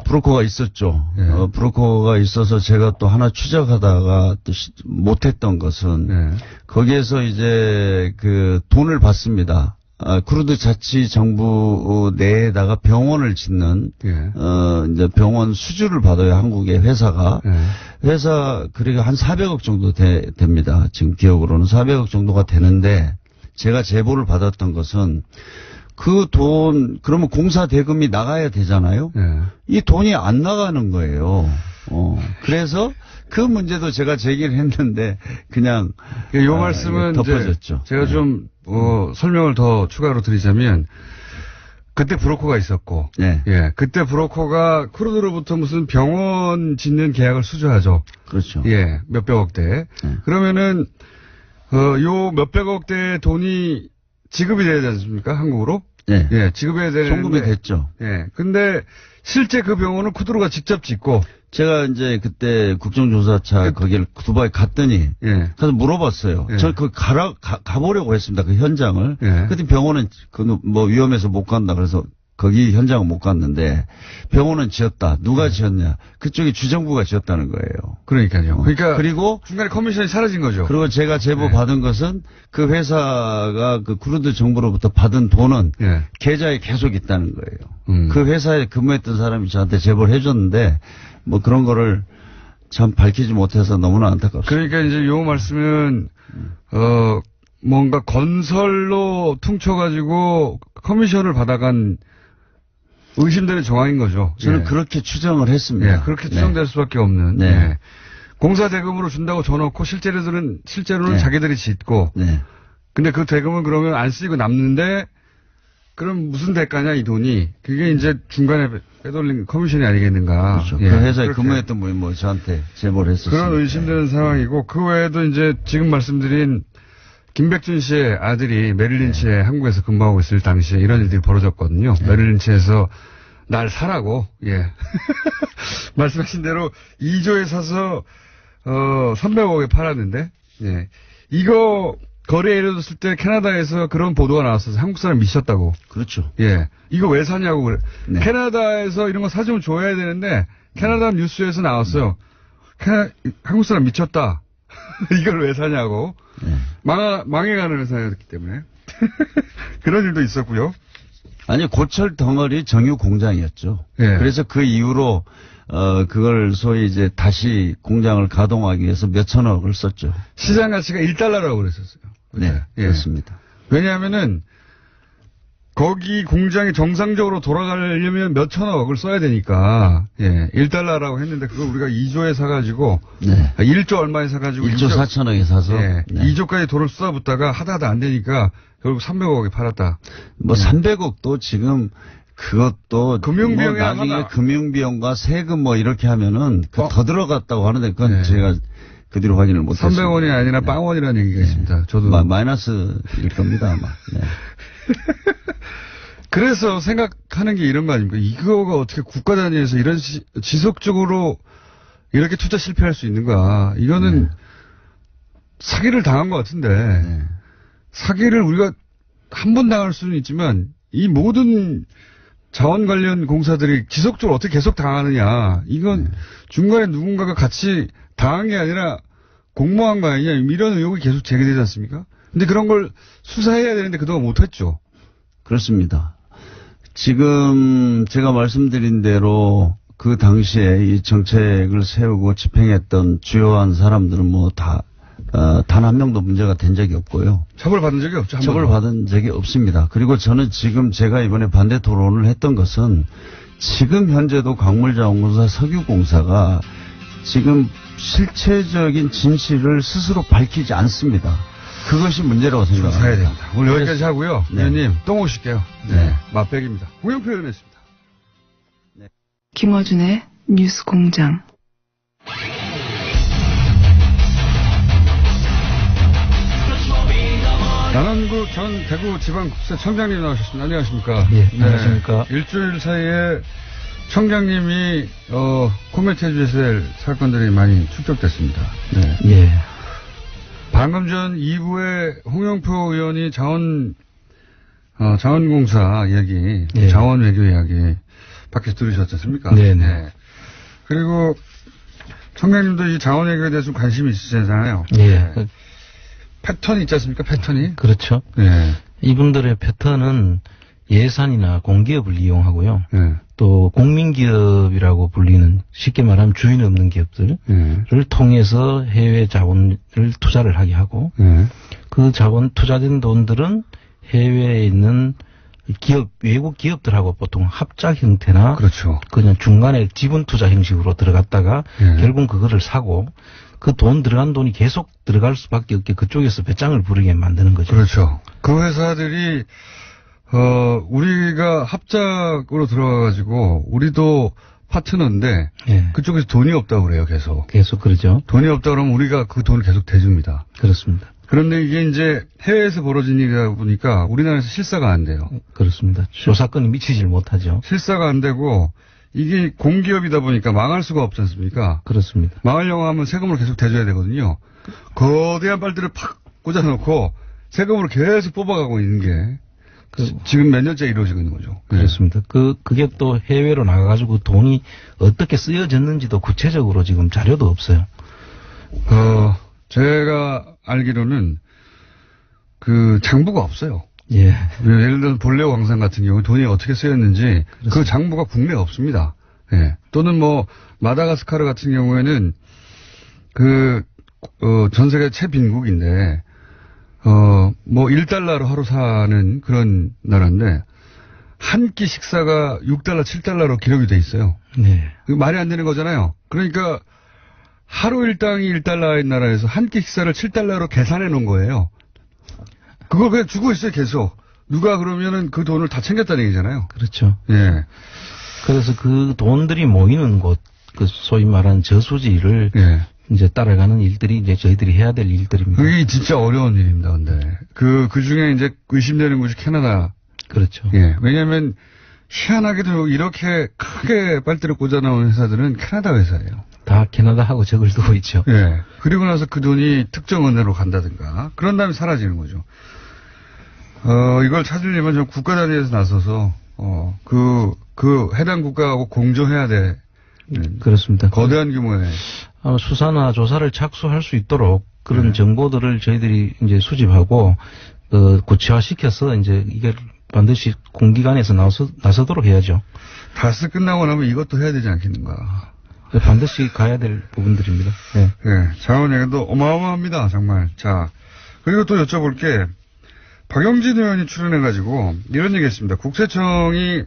Speaker 3: 브로커가 있었죠.
Speaker 1: 예.
Speaker 3: 브로커가 있어서 제가 또 하나 추적하다가 또 못했던 것은
Speaker 1: 예.
Speaker 3: 거기에서 이제 그 돈을 받습니다. 쿠르드 자치 정부 내에다가 병원을 짓는
Speaker 1: 예.
Speaker 3: 이제 병원 수주를 받아요. 한국의 회사가.
Speaker 1: 예.
Speaker 3: 회사 그러니까 한 400억 정도 됩니다. 지금 기억으로는 400억 정도가 되는데 제가 제보를 받았던 것은 그 돈 그러면 공사 대금이 나가야 되잖아요.
Speaker 1: 예.
Speaker 3: 이 돈이 안 나가는 거예요. 그래서 그 문제도 제가 제기를 했는데 그냥
Speaker 1: 이 말씀은
Speaker 3: 덮어졌죠.
Speaker 1: 이제 제가 좀 설명을 더 추가로 드리자면 그때 브로커가 있었고
Speaker 3: 네.
Speaker 1: 예. 그때 브로커가 쿠르드로부터 무슨 병원 짓는 계약을 수주하죠.
Speaker 3: 그렇죠.
Speaker 1: 예. 몇백억대.
Speaker 3: 네.
Speaker 1: 그러면은 요 몇백억대 돈이 지급이 돼야 되지 않습니까? 한국으로?
Speaker 3: 네.
Speaker 1: 예, 지급해야 되는데.
Speaker 3: 송금이 됐죠.
Speaker 1: 예. 근데 실제 그 병원은 쿠르드가 직접 짓고.
Speaker 3: 제가 이제 그때 국정조사차 거기를 두바이 갔더니
Speaker 1: 예.
Speaker 3: 가서 물어봤어요.
Speaker 1: 예.
Speaker 3: 저 그 가보려고 했습니다. 그 현장을.
Speaker 1: 예.
Speaker 3: 그때 병원은 그 뭐 위험해서 못 간다 그래서 거기 현장은 못 갔는데 병원은 지었다. 누가 지었냐? 그쪽에 주정부가 지었다는 거예요.
Speaker 1: 그러니까요. 그러니까
Speaker 3: 그리고
Speaker 1: 중간에 커미션이 사라진 거죠.
Speaker 3: 그리고 제가 제보
Speaker 1: 네.
Speaker 3: 받은 것은 그 회사가 그 쿠르드 정부로부터 받은 돈은
Speaker 1: 예.
Speaker 3: 계좌에 계속 있다는 거예요.
Speaker 1: 음.
Speaker 3: 그 회사에 근무했던 사람이 저한테 제보를 해줬는데 뭐 그런 거를 참 밝히지 못해서 너무나 안타깝습니다.
Speaker 1: 그러니까 이제 요 말씀은 뭔가 건설로 퉁쳐가지고 커미션을 받아간 의심되는 정황인 거죠.
Speaker 3: 저는
Speaker 1: 예.
Speaker 3: 그렇게 추정을 했습니다.
Speaker 1: 예, 그렇게 추정될 수밖에 없는.
Speaker 3: 네.
Speaker 1: 예. 공사 대금으로 준다고 줘놓고 실제로는
Speaker 3: 네.
Speaker 1: 자기들이 짓고.
Speaker 3: 네.
Speaker 1: 근데 그 대금은 그러면 안 쓰이고 남는데 그럼 무슨 대가냐 이 돈이. 그게 이제 중간에 빼돌린 커미션이 아니겠는가.
Speaker 3: 그렇죠.
Speaker 1: 예,
Speaker 3: 그 회사에
Speaker 1: 그렇게.
Speaker 3: 근무했던 분이 뭐 저한테 제보를 했었습니다.
Speaker 1: 그런 의심되는 상황이고 그 외에도 이제 지금 말씀드린 김백준 씨의 아들이 메릴린치에 한국에서 근무하고 있을 당시에 이런 일들이 벌어졌거든요. 메릴린치에서 날 사라고, 예. 말씀하신 대로 2조에 사서, 300억에 팔았는데, 예. 이거 거래에 이르렀을 때 캐나다에서 그런 보도가 나왔어서 한국 사람 미쳤다고.
Speaker 3: 그렇죠.
Speaker 1: 예. 이거 왜 사냐고 그래.
Speaker 3: 네.
Speaker 1: 캐나다에서 이런 거 사주면 줘야 되는데, 캐나다 뉴스에서 나왔어요. 한국 사람 미쳤다. 이걸 왜 사냐고.
Speaker 3: 네.
Speaker 1: 망해가는 회사였기 때문에. 그런 일도 있었고요.
Speaker 3: 아니 고철 덩어리 정유 공장이었죠.
Speaker 1: 예.
Speaker 3: 그래서 그 이후로 그걸 소위 이제 다시 공장을 가동하기 위해서 몇천억을 썼죠.
Speaker 1: 시장 가치가 1달러라고 그랬었어요.
Speaker 3: 네,
Speaker 1: 예.
Speaker 3: 그렇습니다.
Speaker 1: 왜냐하면은 거기 공장이 정상적으로 돌아가려면 몇천억을 써야 되니까, 예, 1달러라고 했는데 그걸 우리가 2조에 사가지고,
Speaker 3: 네.
Speaker 1: 1조 얼마에 사가지고
Speaker 3: 1조 4천억에 사서
Speaker 1: 예,
Speaker 3: 네.
Speaker 1: 2조까지 돈을 쏟아붓다가 하다 안 되니까 결국 300억에 팔았다.
Speaker 3: 뭐 300억도 지금 그것도
Speaker 1: 금융비용이
Speaker 3: 뭐 나중에
Speaker 1: 하나-
Speaker 3: 금융비용과 세금 뭐 이렇게 하면은 더 들어갔다고 하는데 그건
Speaker 1: 네.
Speaker 3: 제가 그 뒤로 확인을 못했습니다.
Speaker 1: 300원이 아니라
Speaker 3: 네.
Speaker 1: 빵원이라는 얘기가 있습니다. 저도.
Speaker 3: 마이너스일 겁니다 아마. 네.
Speaker 1: 그래서 생각하는 게 이런 거 아닙니까? 이거가 어떻게 국가 단위에서 이런 지속적으로 이렇게 투자 실패할 수 있는가? 이거는
Speaker 3: 네.
Speaker 1: 사기를 당한 것 같은데
Speaker 3: 네.
Speaker 1: 사기를 우리가 한 번 당할 수는 있지만 이 모든 자원 관련 공사들이 지속적으로 어떻게 계속 당하느냐? 이건 중간에 누군가가 같이 당한 게 아니라 공모한 거 아니냐? 이런 의혹이 계속 제기되지 않습니까? 근데 그런 걸 수사해야 되는데 그동안 못했죠.
Speaker 3: 그렇습니다. 지금 제가 말씀드린 대로 그 당시에 이 정책을 세우고 집행했던 주요한 사람들은 뭐 다, 단 한 명도 문제가 된 적이 없고요.
Speaker 1: 처벌받은 적이 없죠. 한 번도.
Speaker 3: 처벌받은 적이 없습니다. 그리고 저는 지금 제가 이번에 반대 토론을 했던 것은 지금 현재도 광물자원공사 석유공사가 지금 실체적인 진실을 스스로 밝히지 않습니다. 그것이 문제라고 생각합니다.
Speaker 1: 사야 됩니다. 오늘 여기까지 하고요.
Speaker 3: 네.
Speaker 1: 의원님 또 오실게요. 네. 맛백입니다. 홍영표 의원이었습니다.
Speaker 4: 김어준의 뉴스 공장.
Speaker 1: 남한구 전 대구지방국세청장님 나오셨습니다. 안녕하십니까?
Speaker 5: 예, 안녕하십니까?
Speaker 1: 일주일 사이에 청장님이 코멘트 해주셔야 될 사건들이 많이 축적됐습니다. 네.
Speaker 5: 예.
Speaker 1: 방금 전 2부에 홍영표 의원이 자원공사 이야기,
Speaker 5: 예.
Speaker 1: 자원외교 이야기 밖에서 들으셨지 않습니까?
Speaker 5: 네네.
Speaker 1: 네. 그리고 청장님도 이 자원외교에 대해서 좀 관심이 있으시잖아요.
Speaker 5: 예.
Speaker 1: 네. 패턴이 있지 않습니까? 패턴이?
Speaker 5: 그렇죠.
Speaker 1: 네.
Speaker 5: 이분들의 패턴은 예산이나 공기업을 이용하고요.
Speaker 1: 네.
Speaker 5: 또 국민기업이라고 불리는 쉽게 말하면 주인 없는 기업들을
Speaker 1: 네.
Speaker 5: 통해서 해외 자본을 투자를 하게 하고
Speaker 1: 네.
Speaker 5: 그 자본 투자된 돈들은 해외에 있는 기업, 외국 기업들하고 보통 합작 형태나
Speaker 1: 그렇죠.
Speaker 5: 그냥 중간에 지분 투자 형식으로 들어갔다가
Speaker 1: 예.
Speaker 5: 결국 그거를 사고 그 돈 들어간 돈이 계속 들어갈 수밖에 없게 그쪽에서 배짱을 부리게 만드는 거죠.
Speaker 1: 그렇죠. 그 회사들이 우리가 합작으로 들어가가지고 우리도 파트너인데
Speaker 5: 예.
Speaker 1: 그쪽에서 돈이 없다고 그래요.
Speaker 5: 계속 그러죠.
Speaker 1: 돈이 없다 그러면 우리가 그 돈을 계속 대줍니다.
Speaker 5: 그렇습니다.
Speaker 1: 그런데 이게 이제 해외에서 벌어진 일이다 보니까 우리나라에서 실사가 안 돼요.
Speaker 5: 그렇습니다. 조사건이 미치질 못하죠.
Speaker 1: 실사가 안 되고 이게 공기업이다 보니까 망할 수가 없지 않습니까?
Speaker 5: 그렇습니다.
Speaker 1: 망하려고 하면 세금을 계속 대줘야 되거든요. 거대한 빨대를 팍 꽂아놓고 세금으로 계속 뽑아가고 있는 게 지금 몇 년째 이루어지고 있는 거죠.
Speaker 5: 그렇습니다. 그게 또 해외로 나가가지고 돈이 어떻게 쓰여졌는지도 구체적으로 지금 자료도 없어요.
Speaker 1: 제가 알기로는 그 장부가 없어요.
Speaker 5: 예.
Speaker 1: 예를 들어 볼레오 광산 같은 경우 돈이 어떻게 쓰였는지 그 장부가 국내에 없습니다. 예. 또는 뭐 마다가스카르 같은 경우에는 전 세계 최빈국인데 뭐 1달러로 하루 사는 그런 나라인데 한 끼 식사가 6달러, 7달러로 기록이 돼 있어요.
Speaker 5: 네.
Speaker 1: 그 말이 안 되는 거잖아요. 그러니까 하루 일당이 1달러인 나라에서 한 끼 식사를 7달러로 계산해 놓은 거예요. 그걸 그냥 주고 있어요, 계속. 누가 그러면은 그 돈을 다 챙겼다는 얘기잖아요.
Speaker 5: 그렇죠.
Speaker 1: 예.
Speaker 5: 그래서 그 돈들이 모이는 곳, 그 소위 말하는 저수지를
Speaker 1: 예.
Speaker 5: 이제 따라가는 일들이 이제 저희들이 해야 될 일들입니다.
Speaker 1: 그게 진짜 어려운 일입니다, 근데. 그 중에 이제 의심되는 곳이 캐나다.
Speaker 5: 그렇죠.
Speaker 1: 예. 왜냐면 희한하게도 이렇게 크게 빨대를 꽂아놓은 회사들은 캐나다 회사예요.
Speaker 5: 다 캐나다하고 적을 두고 있죠.
Speaker 1: 예. 그리고 나서 그 돈이 특정 은행으로 간다든가. 그런 다음에 사라지는 거죠. 이걸 찾으려면 좀 국가 단위에서 나서서, 그 해당 국가하고 공조해야 돼.
Speaker 5: 그렇습니다.
Speaker 1: 거대한 규모의.
Speaker 5: 수사나 조사를 착수할 수 있도록 그런
Speaker 1: 네.
Speaker 5: 정보들을 저희들이 이제 수집하고, 구체화시켜서 이제 이게 반드시 공기관에서 나서도록 해야죠.
Speaker 1: 다스 끝나고 나면 이것도 해야 되지 않겠는가.
Speaker 5: 반드시 가야 될 부분들입니다. 네.
Speaker 1: 예, 자원외교도 어마어마합니다, 정말. 자, 그리고 또 여쭤볼 게, 박영진 의원이 출연해가지고, 이런 얘기 했습니다. 국세청이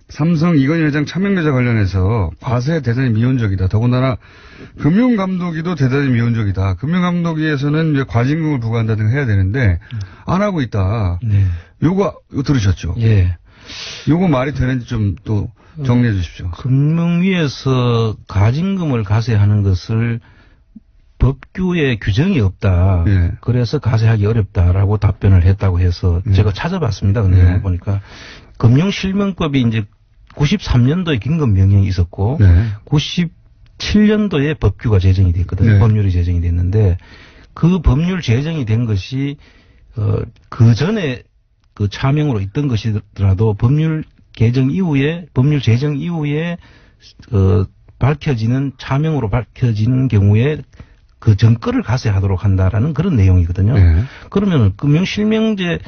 Speaker 1: 삼성 이건희 회장 차명계좌 관련해서 과세 대단히 미온적이다. 더군다나 금융감독위도 대단히 미온적이다. 금융감독위에서는 왜 과징금을 부과한다든가 해야 되는데, 안 하고 있다.
Speaker 5: 네.
Speaker 1: 요거 들으셨죠?
Speaker 5: 예.
Speaker 1: 요거 말이 되는지 좀 또 정리해 주십시오.
Speaker 5: 금융위에서 가징금을 가세하는 것을 법규에 규정이 없다.
Speaker 1: 예.
Speaker 5: 그래서 가세하기 어렵다라고 답변을 했다고 해서 제가 찾아봤습니다. 그 내용을 보니까 금융실명법이 이제 93년도에 긴급명령이 있었고
Speaker 1: 네.
Speaker 5: 97년도에 법규가 제정이 됐거든요.
Speaker 1: 네.
Speaker 5: 법률이 제정이 됐는데 그 법률 제정이 된 것이 그 전에 그 차명으로 있던 것이더라도 법률 제정 이후에 밝혀지는 차명으로 밝혀지는 경우에 그 전과를 가세하도록 한다라는 그런 내용이거든요.
Speaker 1: 네.
Speaker 5: 그러면 금융실명제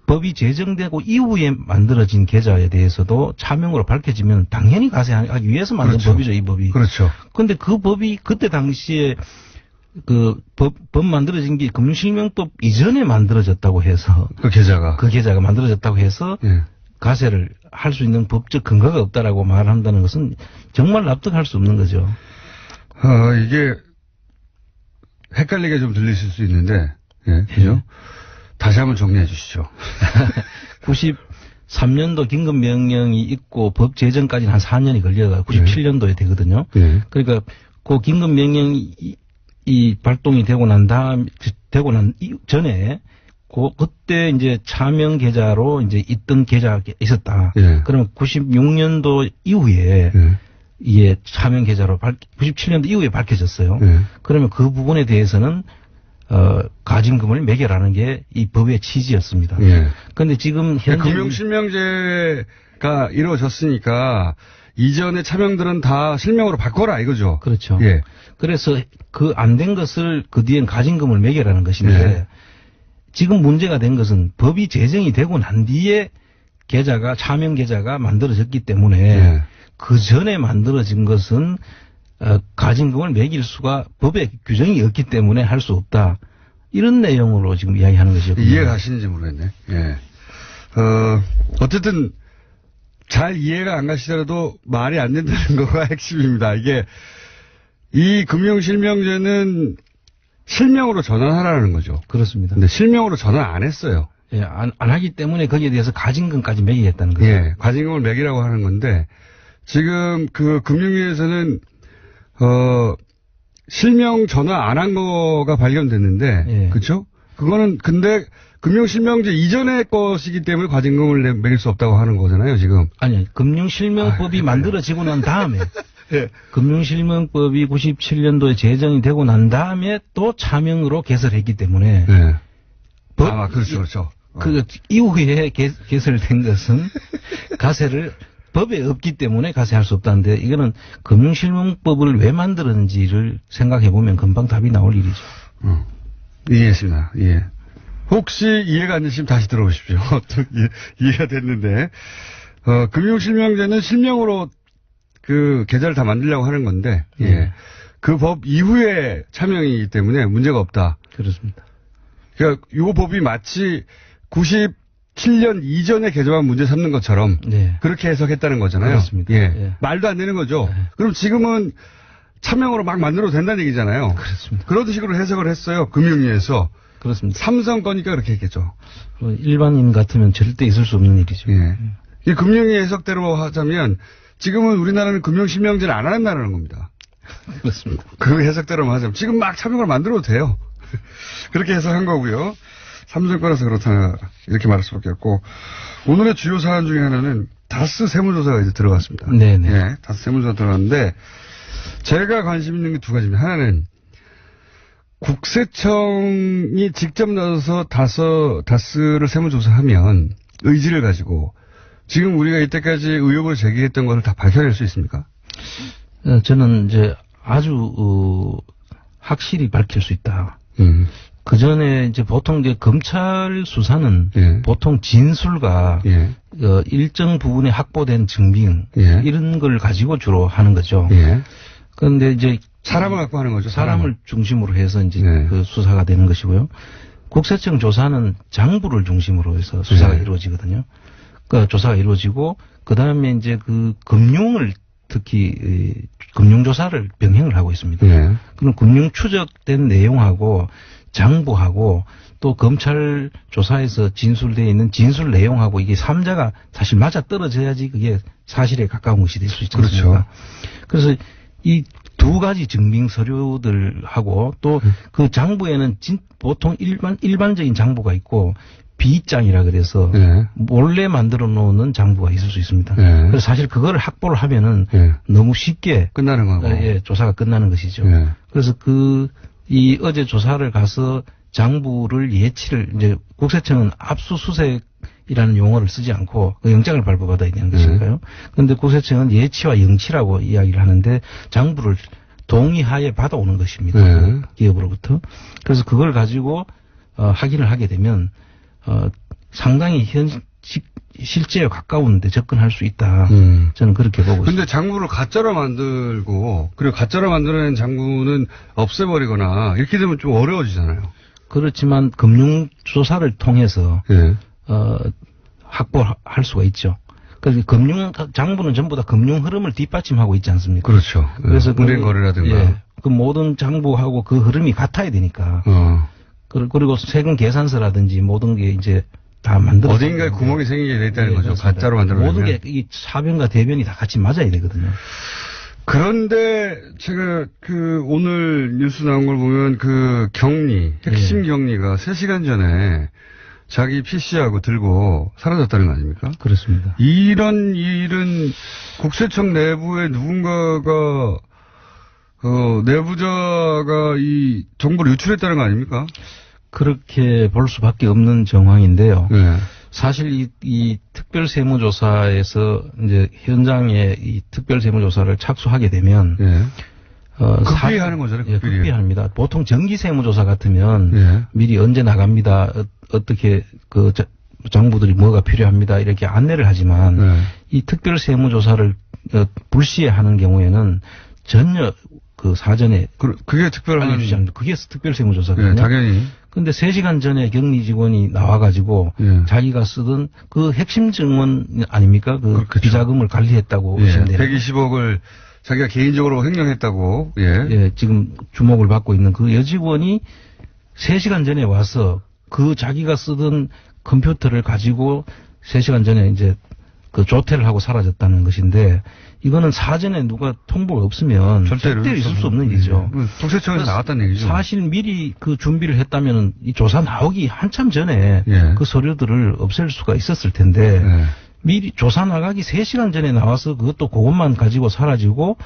Speaker 5: 법이 제정되고 이후에 만들어진 계좌에 대해서도 차명으로 밝혀지면 당연히 가세하기 위해서 만든
Speaker 1: 그렇죠.
Speaker 5: 법이죠, 이 법이.
Speaker 1: 그렇죠.
Speaker 5: 그런데 그 법이 그때 당시에 그 법 만들어진 게 금융실명법 이전에 만들어졌다고 해서
Speaker 1: 그 계좌가.
Speaker 5: 그 계좌가 만들어졌다고 해서
Speaker 1: 예.
Speaker 5: 가세를 할 수 있는 법적 근거가 없다라고 말한다는 것은 정말 납득할 수 없는 거죠.
Speaker 1: 이게 헷갈리게 좀 들리실 수 있는데, 예, 그죠? 다시 한번 정리해 주시죠.
Speaker 5: 93년도 긴급명령이 있고 법 제정까지는 한 4년이 걸려가 97년도에 되거든요.
Speaker 1: 예.
Speaker 5: 그러니까 그 긴급명령이 이 발동이 되고 난 전에 그때 이제 차명 계좌로 이제 있던 계좌가 있었다.
Speaker 1: 예.
Speaker 5: 그러면 96년도 이후에
Speaker 1: 예.
Speaker 5: 이게 차명 계좌로 97년도 이후에 밝혀졌어요.
Speaker 1: 예.
Speaker 5: 그러면 그 부분에 대해서는 가징금을 매겨라는 게 이 법의 취지였습니다.
Speaker 1: 예.
Speaker 5: 그런데 지금 현재
Speaker 1: 금융실명제가 이루어졌으니까 이전의 차명들은 다 실명으로 바꿔라 이거죠.
Speaker 5: 그렇죠.
Speaker 1: 예.
Speaker 5: 그래서 그 안 된 것을 그 뒤엔 가징금을 매겨라는 것인데
Speaker 1: 예.
Speaker 5: 지금 문제가 된 것은 법이 제정이 되고 난 뒤에 계좌가 차명 계좌가 만들어졌기 때문에
Speaker 1: 예.
Speaker 5: 그 전에 만들어진 것은 가징금을 매길 수가 법에 규정이 없기 때문에 할 수 없다. 이런 내용으로 지금 이야기하는 것이죠.
Speaker 1: 이해가 가시는지 모르겠네. 예. 어쨌든 잘 이해가 안 가시더라도 말이 안 된다는 거가 핵심입니다. 이게 이 금융실명제는 실명으로 전환하라는 거죠.
Speaker 5: 그렇습니다.
Speaker 1: 근데 실명으로 전환 안 했어요.
Speaker 5: 예, 안 하기 때문에 거기에 대해서 가징금까지 매기겠다는 거죠.
Speaker 1: 예, 과징금을 매기라고 하는 건데 지금 그 금융위에서는 실명 전환 안 한 거가 발견됐는데,
Speaker 5: 예.
Speaker 1: 그렇죠? 그거는 근데 금융실명제 이전의 것이기 때문에 과징금을 매길 수 없다고 하는 거잖아요, 지금.
Speaker 5: 아니, 금융실명법이 만들어지고 난 다음에
Speaker 1: 예.
Speaker 5: 금융실명법이 97년도에 제정이 되고 난 다음에 또 차명으로 개설했기 때문에
Speaker 1: 예.
Speaker 5: 법-
Speaker 1: 그렇죠, 그렇죠.
Speaker 5: 그 이후에 개설된 것은 가세를 법에 없기 때문에 가세할 수 없다는데 이거는 금융실명법을 왜 만들었는지를 생각해 보면 금방 답이 나올 일이죠.
Speaker 1: 이해했습니다. 예. 혹시 이해가 안 되시면 다시 들어보십시오. 이해가 됐는데, 금융실명제는 실명으로 그 계좌를 다 만들려고 하는 건데, 예. 그 법 이후에 차명이기 때문에 문제가 없다.
Speaker 5: 그렇습니다.
Speaker 1: 그러니까 요 법이 마치 97년 이전의 계좌만 문제 삼는 것처럼
Speaker 5: 네.
Speaker 1: 그렇게 해석했다는 거잖아요.
Speaker 5: 그렇습니다.
Speaker 1: 예.
Speaker 5: 예.
Speaker 1: 말도 안 되는 거죠.
Speaker 5: 네.
Speaker 1: 그럼 지금은 차명으로 막 만들어도 된다는 얘기잖아요.
Speaker 5: 그렇습니다.
Speaker 1: 그런 식으로 해석을 했어요. 금융위에서.
Speaker 5: 그렇습니다.
Speaker 1: 삼성 거니까 그렇게 했겠죠.
Speaker 5: 일반인 같으면 절대 있을 수 없는 일이죠.
Speaker 1: 예. 이 금융위 해석대로 하자면 지금은 우리나라는 금융실명제를 안 한다는 겁니다.
Speaker 5: 그렇습니다.
Speaker 1: 그 해석대로만 하자면 지금 막 차명을 만들어도 돼요. 그렇게 해석한 거고요. 삼성권에서 그렇다 이렇게 말할 수밖에 없고 오늘의 주요 사안 중에 하나는 다스 세무조사가 이제 들어갔습니다.
Speaker 5: 네네.
Speaker 1: 예, 다스 세무조사 들어갔는데 제가 관심 있는 게 두 가지입니다. 하나는 국세청이 직접 나서서 다스를 세무조사하면 의지를 가지고 지금 우리가 이때까지 의혹을 제기했던 것을 다 밝혀낼 수 있습니까?
Speaker 5: 저는 이제 아주 확실히 밝힐 수 있다. 그 전에 이제 보통 이제 검찰 수사는
Speaker 1: 예.
Speaker 5: 보통 진술과
Speaker 1: 예.
Speaker 5: 일정 부분에 확보된 증빙
Speaker 1: 예.
Speaker 5: 이런 걸 가지고 주로 하는 거죠.
Speaker 1: 예.
Speaker 5: 그런데 이제
Speaker 1: 사람을 갖고 하는 거죠.
Speaker 5: 사람을 중심으로 해서 이제
Speaker 1: 네.
Speaker 5: 그 수사가 되는 것이고요. 국세청 조사는 장부를 중심으로 해서 수사가
Speaker 1: 네.
Speaker 5: 이루어지거든요. 그 조사가 이루어지고 그 다음에 이제 그 금융을 특히 금융조사를 병행을 하고 있습니다.
Speaker 1: 예.
Speaker 5: 그럼 금융 추적된 내용하고 장부하고 또 검찰 조사에서 진술되어 있는 진술 내용하고 이게 삼자가 사실 맞아 떨어져야지 그게 사실에 가까운 것이 될 수 있지 않습니까? 그래서 이 두 가지 증빙 서류들하고 또 그 장부에는 보통 일반적인 장부가 있고 B장이라 그래서
Speaker 1: 예.
Speaker 5: 몰래 만들어 놓는 장부가 있을 수 있습니다.
Speaker 1: 예.
Speaker 5: 그래서 사실 그거를 확보를 하면은
Speaker 1: 예.
Speaker 5: 너무 쉽게
Speaker 1: 끝나는 거고.
Speaker 5: 예, 조사가 끝나는 것이죠.
Speaker 1: 예.
Speaker 5: 그래서 이 어제 조사를 가서 장부를 예치를 이제 국세청은 압수수색이라는 용어를 쓰지 않고 그 영장을 발부받아야 되는 것이니까요. 그런데 국세청은 예치와 영치라고 이야기를 하는데 장부를 동의하에 받아오는 것입니다.
Speaker 1: 네.
Speaker 5: 기업으로부터. 그래서 그걸 가지고 확인을 하게 되면 상당히 실제에 가까운데 접근할 수 있다. 저는 그렇게 보고
Speaker 1: 근데
Speaker 5: 있습니다.
Speaker 1: 장부를 가짜로 만들고, 그리고 가짜로 만들어낸 장부는 없애버리거나, 이렇게 되면 좀 어려워지잖아요.
Speaker 5: 그렇지만 금융조사를 통해서,
Speaker 1: 예.
Speaker 5: 확보할 수가 있죠. 그래서 장부는 전부 다 금융 흐름을 뒷받침하고 있지 않습니까?
Speaker 1: 그렇죠.
Speaker 5: 그래서
Speaker 1: 은행 거래라든가.
Speaker 5: 예, 그 모든 장부하고 그 흐름이 같아야 되니까. 그리고 세금 계산서라든지 모든 게 이제 다 만들어.
Speaker 1: 어딘가에 구멍이 생기게 돼 있다는 거죠.
Speaker 5: 그렇습니다.
Speaker 1: 가짜로 만들어.
Speaker 5: 모든 게 이 사변과 대변이 다 같이 맞아야 되거든요.
Speaker 1: 그런데 제가 오늘 뉴스 나온 걸 보면 핵심 격리가 3시간 전에 자기 PC하고 들고 사라졌다는 거 아닙니까?
Speaker 5: 그렇습니다.
Speaker 1: 이런 일은 국세청 내부에 누군가가 내부자가 이 정보를 유출했다는 거 아닙니까?
Speaker 5: 그렇게 볼 수밖에 없는 정황인데요.
Speaker 1: 네.
Speaker 5: 사실 이 특별세무조사에서 이제 현장에 이 특별세무조사를 착수하게 되면
Speaker 1: 네. 극비리 하는 거잖아요.
Speaker 5: 예, 극비리 합니다. 보통 정기세무조사 같으면
Speaker 1: 네.
Speaker 5: 미리 언제 나갑니다. 어떻게 장부들이 뭐가 필요합니다. 이렇게 안내를 하지만
Speaker 1: 네.
Speaker 5: 이 특별세무조사를 불시하는 경우에는 전혀 사전에
Speaker 1: 그게 특별한
Speaker 5: 알려주지 않습니다. 그게 특별세무조사거든요.
Speaker 1: 네, 당연히.
Speaker 5: 근데 3시간 전에 격리 직원이 나와가지고 자기가 쓰던 그 핵심 증언 아닙니까?
Speaker 1: 그렇겠죠.
Speaker 5: 비자금을 관리했다고 보시면 돼요.
Speaker 1: 120억을 자기가 개인적으로 횡령했다고. 예.
Speaker 5: 지금 주목을 받고 있는 그 여직원이 3시간 전에 와서 그 자기가 쓰던 컴퓨터를 가지고 3시간 전에 이제 조퇴를 하고 사라졌다는 것인데 이거는 사전에 누가 통보가 없으면 절대로 있을 수 없는 일이죠.
Speaker 1: 국세청에서 나왔다는 얘기죠.
Speaker 5: 사실 미리 준비를 했다면 이 조사 나오기 한참 전에 그 서류들을 없앨 수가 있었을 텐데 미리 조사 나가기 3시간 전에 나와서 그것만 가지고 사라지고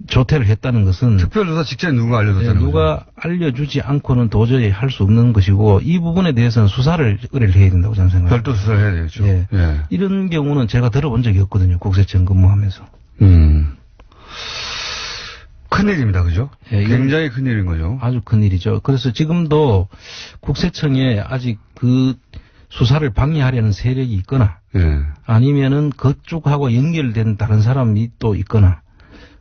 Speaker 5: 조퇴를 했다는 것은
Speaker 1: 특별조사 직전에 누가 알려줬다는 거죠.
Speaker 5: 누가 알려주지 않고는 도저히 할 수 없는 것이고 이 부분에 대해서는 수사를 의뢰를 해야 된다고 저는 생각합니다.
Speaker 1: 별도 수사를 해야 되겠죠.
Speaker 5: 예. 이런 경우는 제가 들어본 적이 없거든요. 국세청 근무하면서.
Speaker 1: 큰일입니다. 그죠?
Speaker 5: 예,
Speaker 1: 굉장히 큰일인 거죠.
Speaker 5: 아주 큰일이죠. 그래서 지금도 국세청에 아직 수사를 방해하려는 세력이 있거나 아니면은 그쪽하고 연결된 다른 사람이 또 있거나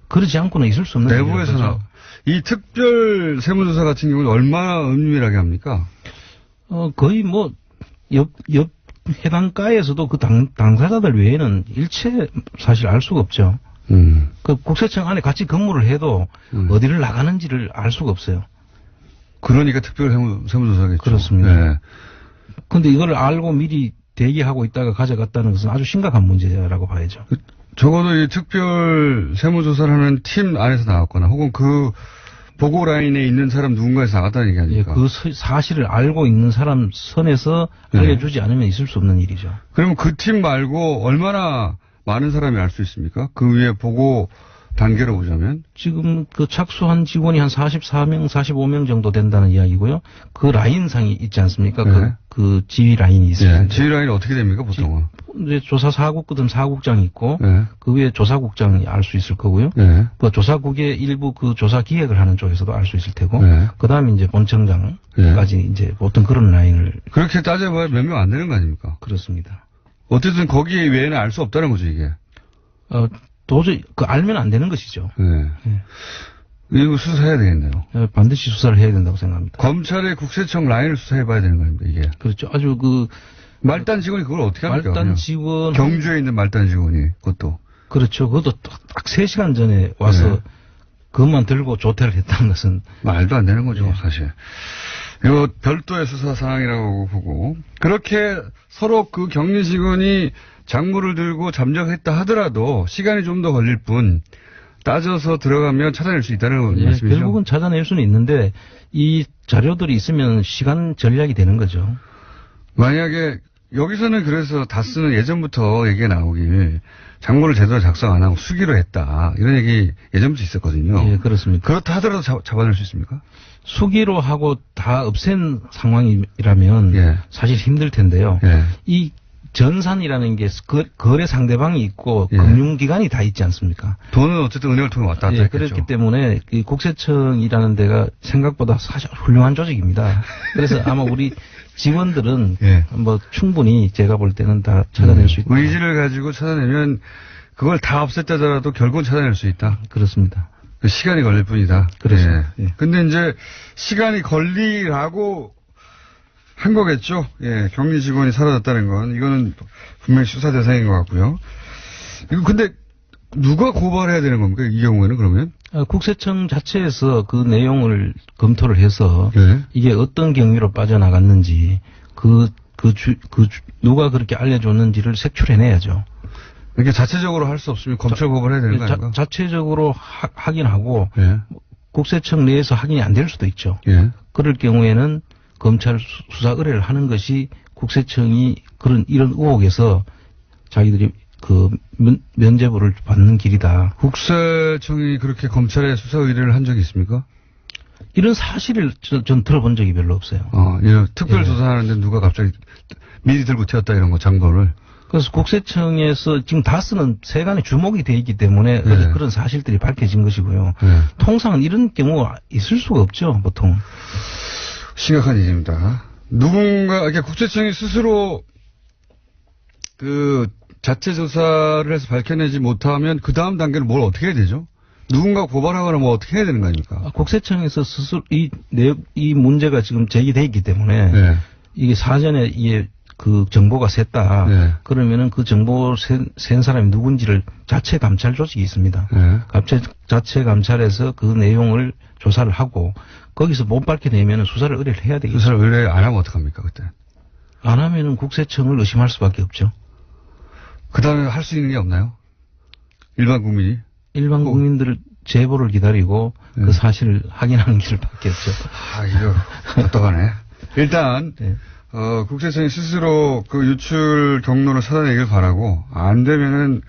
Speaker 5: 그러지 않고는 있을 수 없는
Speaker 1: 내부에서는 이 특별 세무조사 같은 경우는 얼마나 은밀하게 합니까?
Speaker 5: 거의 옆 해당가에서도 그 당사자들 외에는 일체 사실 알 수가 없죠. 그 국세청 안에 같이 근무를 해도 어디를 나가는지를 알 수가 없어요.
Speaker 1: 그러니까 특별 세무조사겠죠.
Speaker 5: 그렇습니다. 그런데 이걸 알고 미리 대기하고 있다가 가져갔다는 것은 아주 심각한 문제라고 봐야죠.
Speaker 1: 적어도 이 특별 세무조사를 하는 팀 안에서 나왔거나 혹은 그 보고 라인에 있는 사람 누군가에서 나갔다는 얘기 아닙니까?
Speaker 5: 그 사실을 알고 있는 사람 선에서 알려주지 않으면 있을 수 없는 일이죠.
Speaker 1: 그러면 그 팀 말고 얼마나 많은 사람이 알 수 있습니까? 그 위에 보고 단계로 보자면?
Speaker 5: 지금 착수한 직원이 한 44명, 45명 정도 된다는 이야기고요. 그 라인상이 있지 않습니까? 그 지휘 라인이 있어요.
Speaker 1: 지휘 라인이 어떻게 됩니까, 보통은?
Speaker 5: 이제 조사사국거든 사국장이 있고, 그 위에 조사국장이 알 수 있을 거고요. 그 조사국의 일부 조사 기획을 하는 쪽에서도 알 수 있을 테고, 그 다음에 이제 본청장까지 이제 보통 그런 라인을.
Speaker 1: 그렇게 따져봐야 몇 명 안 되는 거 아닙니까?
Speaker 5: 그렇습니다.
Speaker 1: 어쨌든 거기 외에는 알 수 없다는 거죠, 이게.
Speaker 5: 도저히 알면 안 되는 것이죠.
Speaker 1: 이거 수사해야 되겠네요.
Speaker 5: 반드시 수사를 해야 된다고 생각합니다.
Speaker 1: 검찰의 국세청 라인을 수사해봐야 되는 거 아닙니까, 이게.
Speaker 5: 그렇죠. 아주
Speaker 1: 말단 직원이 그걸 어떻게 합니까?
Speaker 5: 말단 직원.
Speaker 1: 경주에 있는 말단 직원이, 그것도.
Speaker 5: 그렇죠. 그것도 딱 3시간 전에 와서 그것만 들고 조퇴를 했다는 것은.
Speaker 1: 말도 안 되는 거죠, 사실. 이거 별도의 수사 상황이라고 보고. 그렇게 서로 그 격리 직원이 장부를 들고 잠적했다 하더라도 시간이 좀 더 걸릴 뿐 따져서 들어가면 찾아낼 수 있다는 말씀이죠.
Speaker 5: 결국은 찾아낼 수는 있는데 이 자료들이 있으면 시간 전략이 되는 거죠.
Speaker 1: 만약에 여기서는 그래서 다스는 예전부터 얘기가 나오길 장부를 제대로 작성 안 하고 수기로 했다. 이런 얘기 예전부터 있었거든요.
Speaker 5: 예, 그렇습니다.
Speaker 1: 그렇다 하더라도 잡아낼 수 있습니까?
Speaker 5: 수기로 하고 다 없앤 상황이라면 사실 힘들 텐데요. 이 전산이라는 게 거래 상대방이 있고
Speaker 1: 예.
Speaker 5: 금융기관이 다 있지 않습니까?
Speaker 1: 돈은 어쨌든 은행을 통해 왔다 갔다
Speaker 5: 예,
Speaker 1: 했겠죠.
Speaker 5: 그렇기 때문에 이 국세청이라는 데가 생각보다 사실 훌륭한 조직입니다. 그래서 아마 우리 직원들은
Speaker 1: 예.
Speaker 5: 뭐 충분히 제가 볼 때는 다 찾아낼 수 있다.
Speaker 1: 의지를 가지고 찾아내면 그걸 다 없앴다더라도 결국은 찾아낼 수 있다.
Speaker 5: 그렇습니다.
Speaker 1: 시간이 걸릴 뿐이다.
Speaker 5: 그렇습니다.
Speaker 1: 예.
Speaker 5: 예.
Speaker 1: 근데 이제 시간이 걸리라고 한 거겠죠. 예. 격리 직원이 사라졌다는 건 이거는 분명히 수사 대상인 것 같고요. 이거 근데 누가 고발해야 되는 겁니까? 이 경우에는 그러면?
Speaker 5: 국세청 자체에서 그 내용을 검토를 해서
Speaker 1: 예.
Speaker 5: 이게 어떤 경위로 빠져나갔는지 누가 그렇게 알려줬는지를 색출해내야죠.
Speaker 1: 이렇게 자체적으로 할 수 없으면 검찰 고발해야 되는 거 아닌가?
Speaker 5: 자체적으로 확인하고
Speaker 1: 예.
Speaker 5: 국세청 내에서 확인이 안 될 수도 있죠.
Speaker 1: 예.
Speaker 5: 그럴 경우에는 검찰 수사 의뢰를 하는 것이 국세청이 이런 의혹에서 자기들이 그 면죄부를 받는 길이다.
Speaker 1: 국세청이 그렇게 검찰에 수사 의뢰를 한 적이 있습니까?
Speaker 5: 이런 사실을 전 들어본 적이 별로 없어요.
Speaker 1: 이런 특별
Speaker 5: 예.
Speaker 1: 조사하는데 누가 갑자기 미리 들고 튀었다 이런 거 장부를.
Speaker 5: 그래서 국세청에서 지금 다스는 세간에 주목이 돼 있기 때문에
Speaker 1: 네.
Speaker 5: 어제 그런 사실들이 밝혀진 것이고요.
Speaker 1: 네.
Speaker 5: 통상은 이런 경우가 있을 수가 없죠, 보통.
Speaker 1: 심각한 일입니다. 이게 국세청이 스스로 그 자체 조사를 해서 밝혀내지 못하면 그 다음 단계는 뭘 어떻게 해야 되죠? 누군가 고발하거나 뭐 어떻게 해야 되는 거 아닙니까?
Speaker 5: 국세청에서 스스로 이 문제가 지금 제기돼 있기 때문에
Speaker 1: 네.
Speaker 5: 이게 사전에 이게 그 정보가 샜다.
Speaker 1: 네.
Speaker 5: 그러면은 그 정보 센 사람이 누군지를 자체 감찰 조직이 있습니다.
Speaker 1: 네.
Speaker 5: 자체 감찰해서 그 내용을 조사를 하고 거기서 못 밝혀내면은 수사를 의뢰를 해야 되겠죠.
Speaker 1: 수사를 의뢰 안 하면 어떡합니까, 그때?
Speaker 5: 안 하면은 국세청을 의심할 수밖에 없죠.
Speaker 1: 그 다음에 할 수 있는 게 없나요? 일반 국민이?
Speaker 5: 일반 국민들 제보를 기다리고
Speaker 1: 네.
Speaker 5: 그 사실을 확인하는 길을 밖에 없죠.
Speaker 1: 이거 답답하네. 일단
Speaker 5: 네.
Speaker 1: 국세청이 스스로 그 유출 경로를 찾아내길 바라고 안 되면은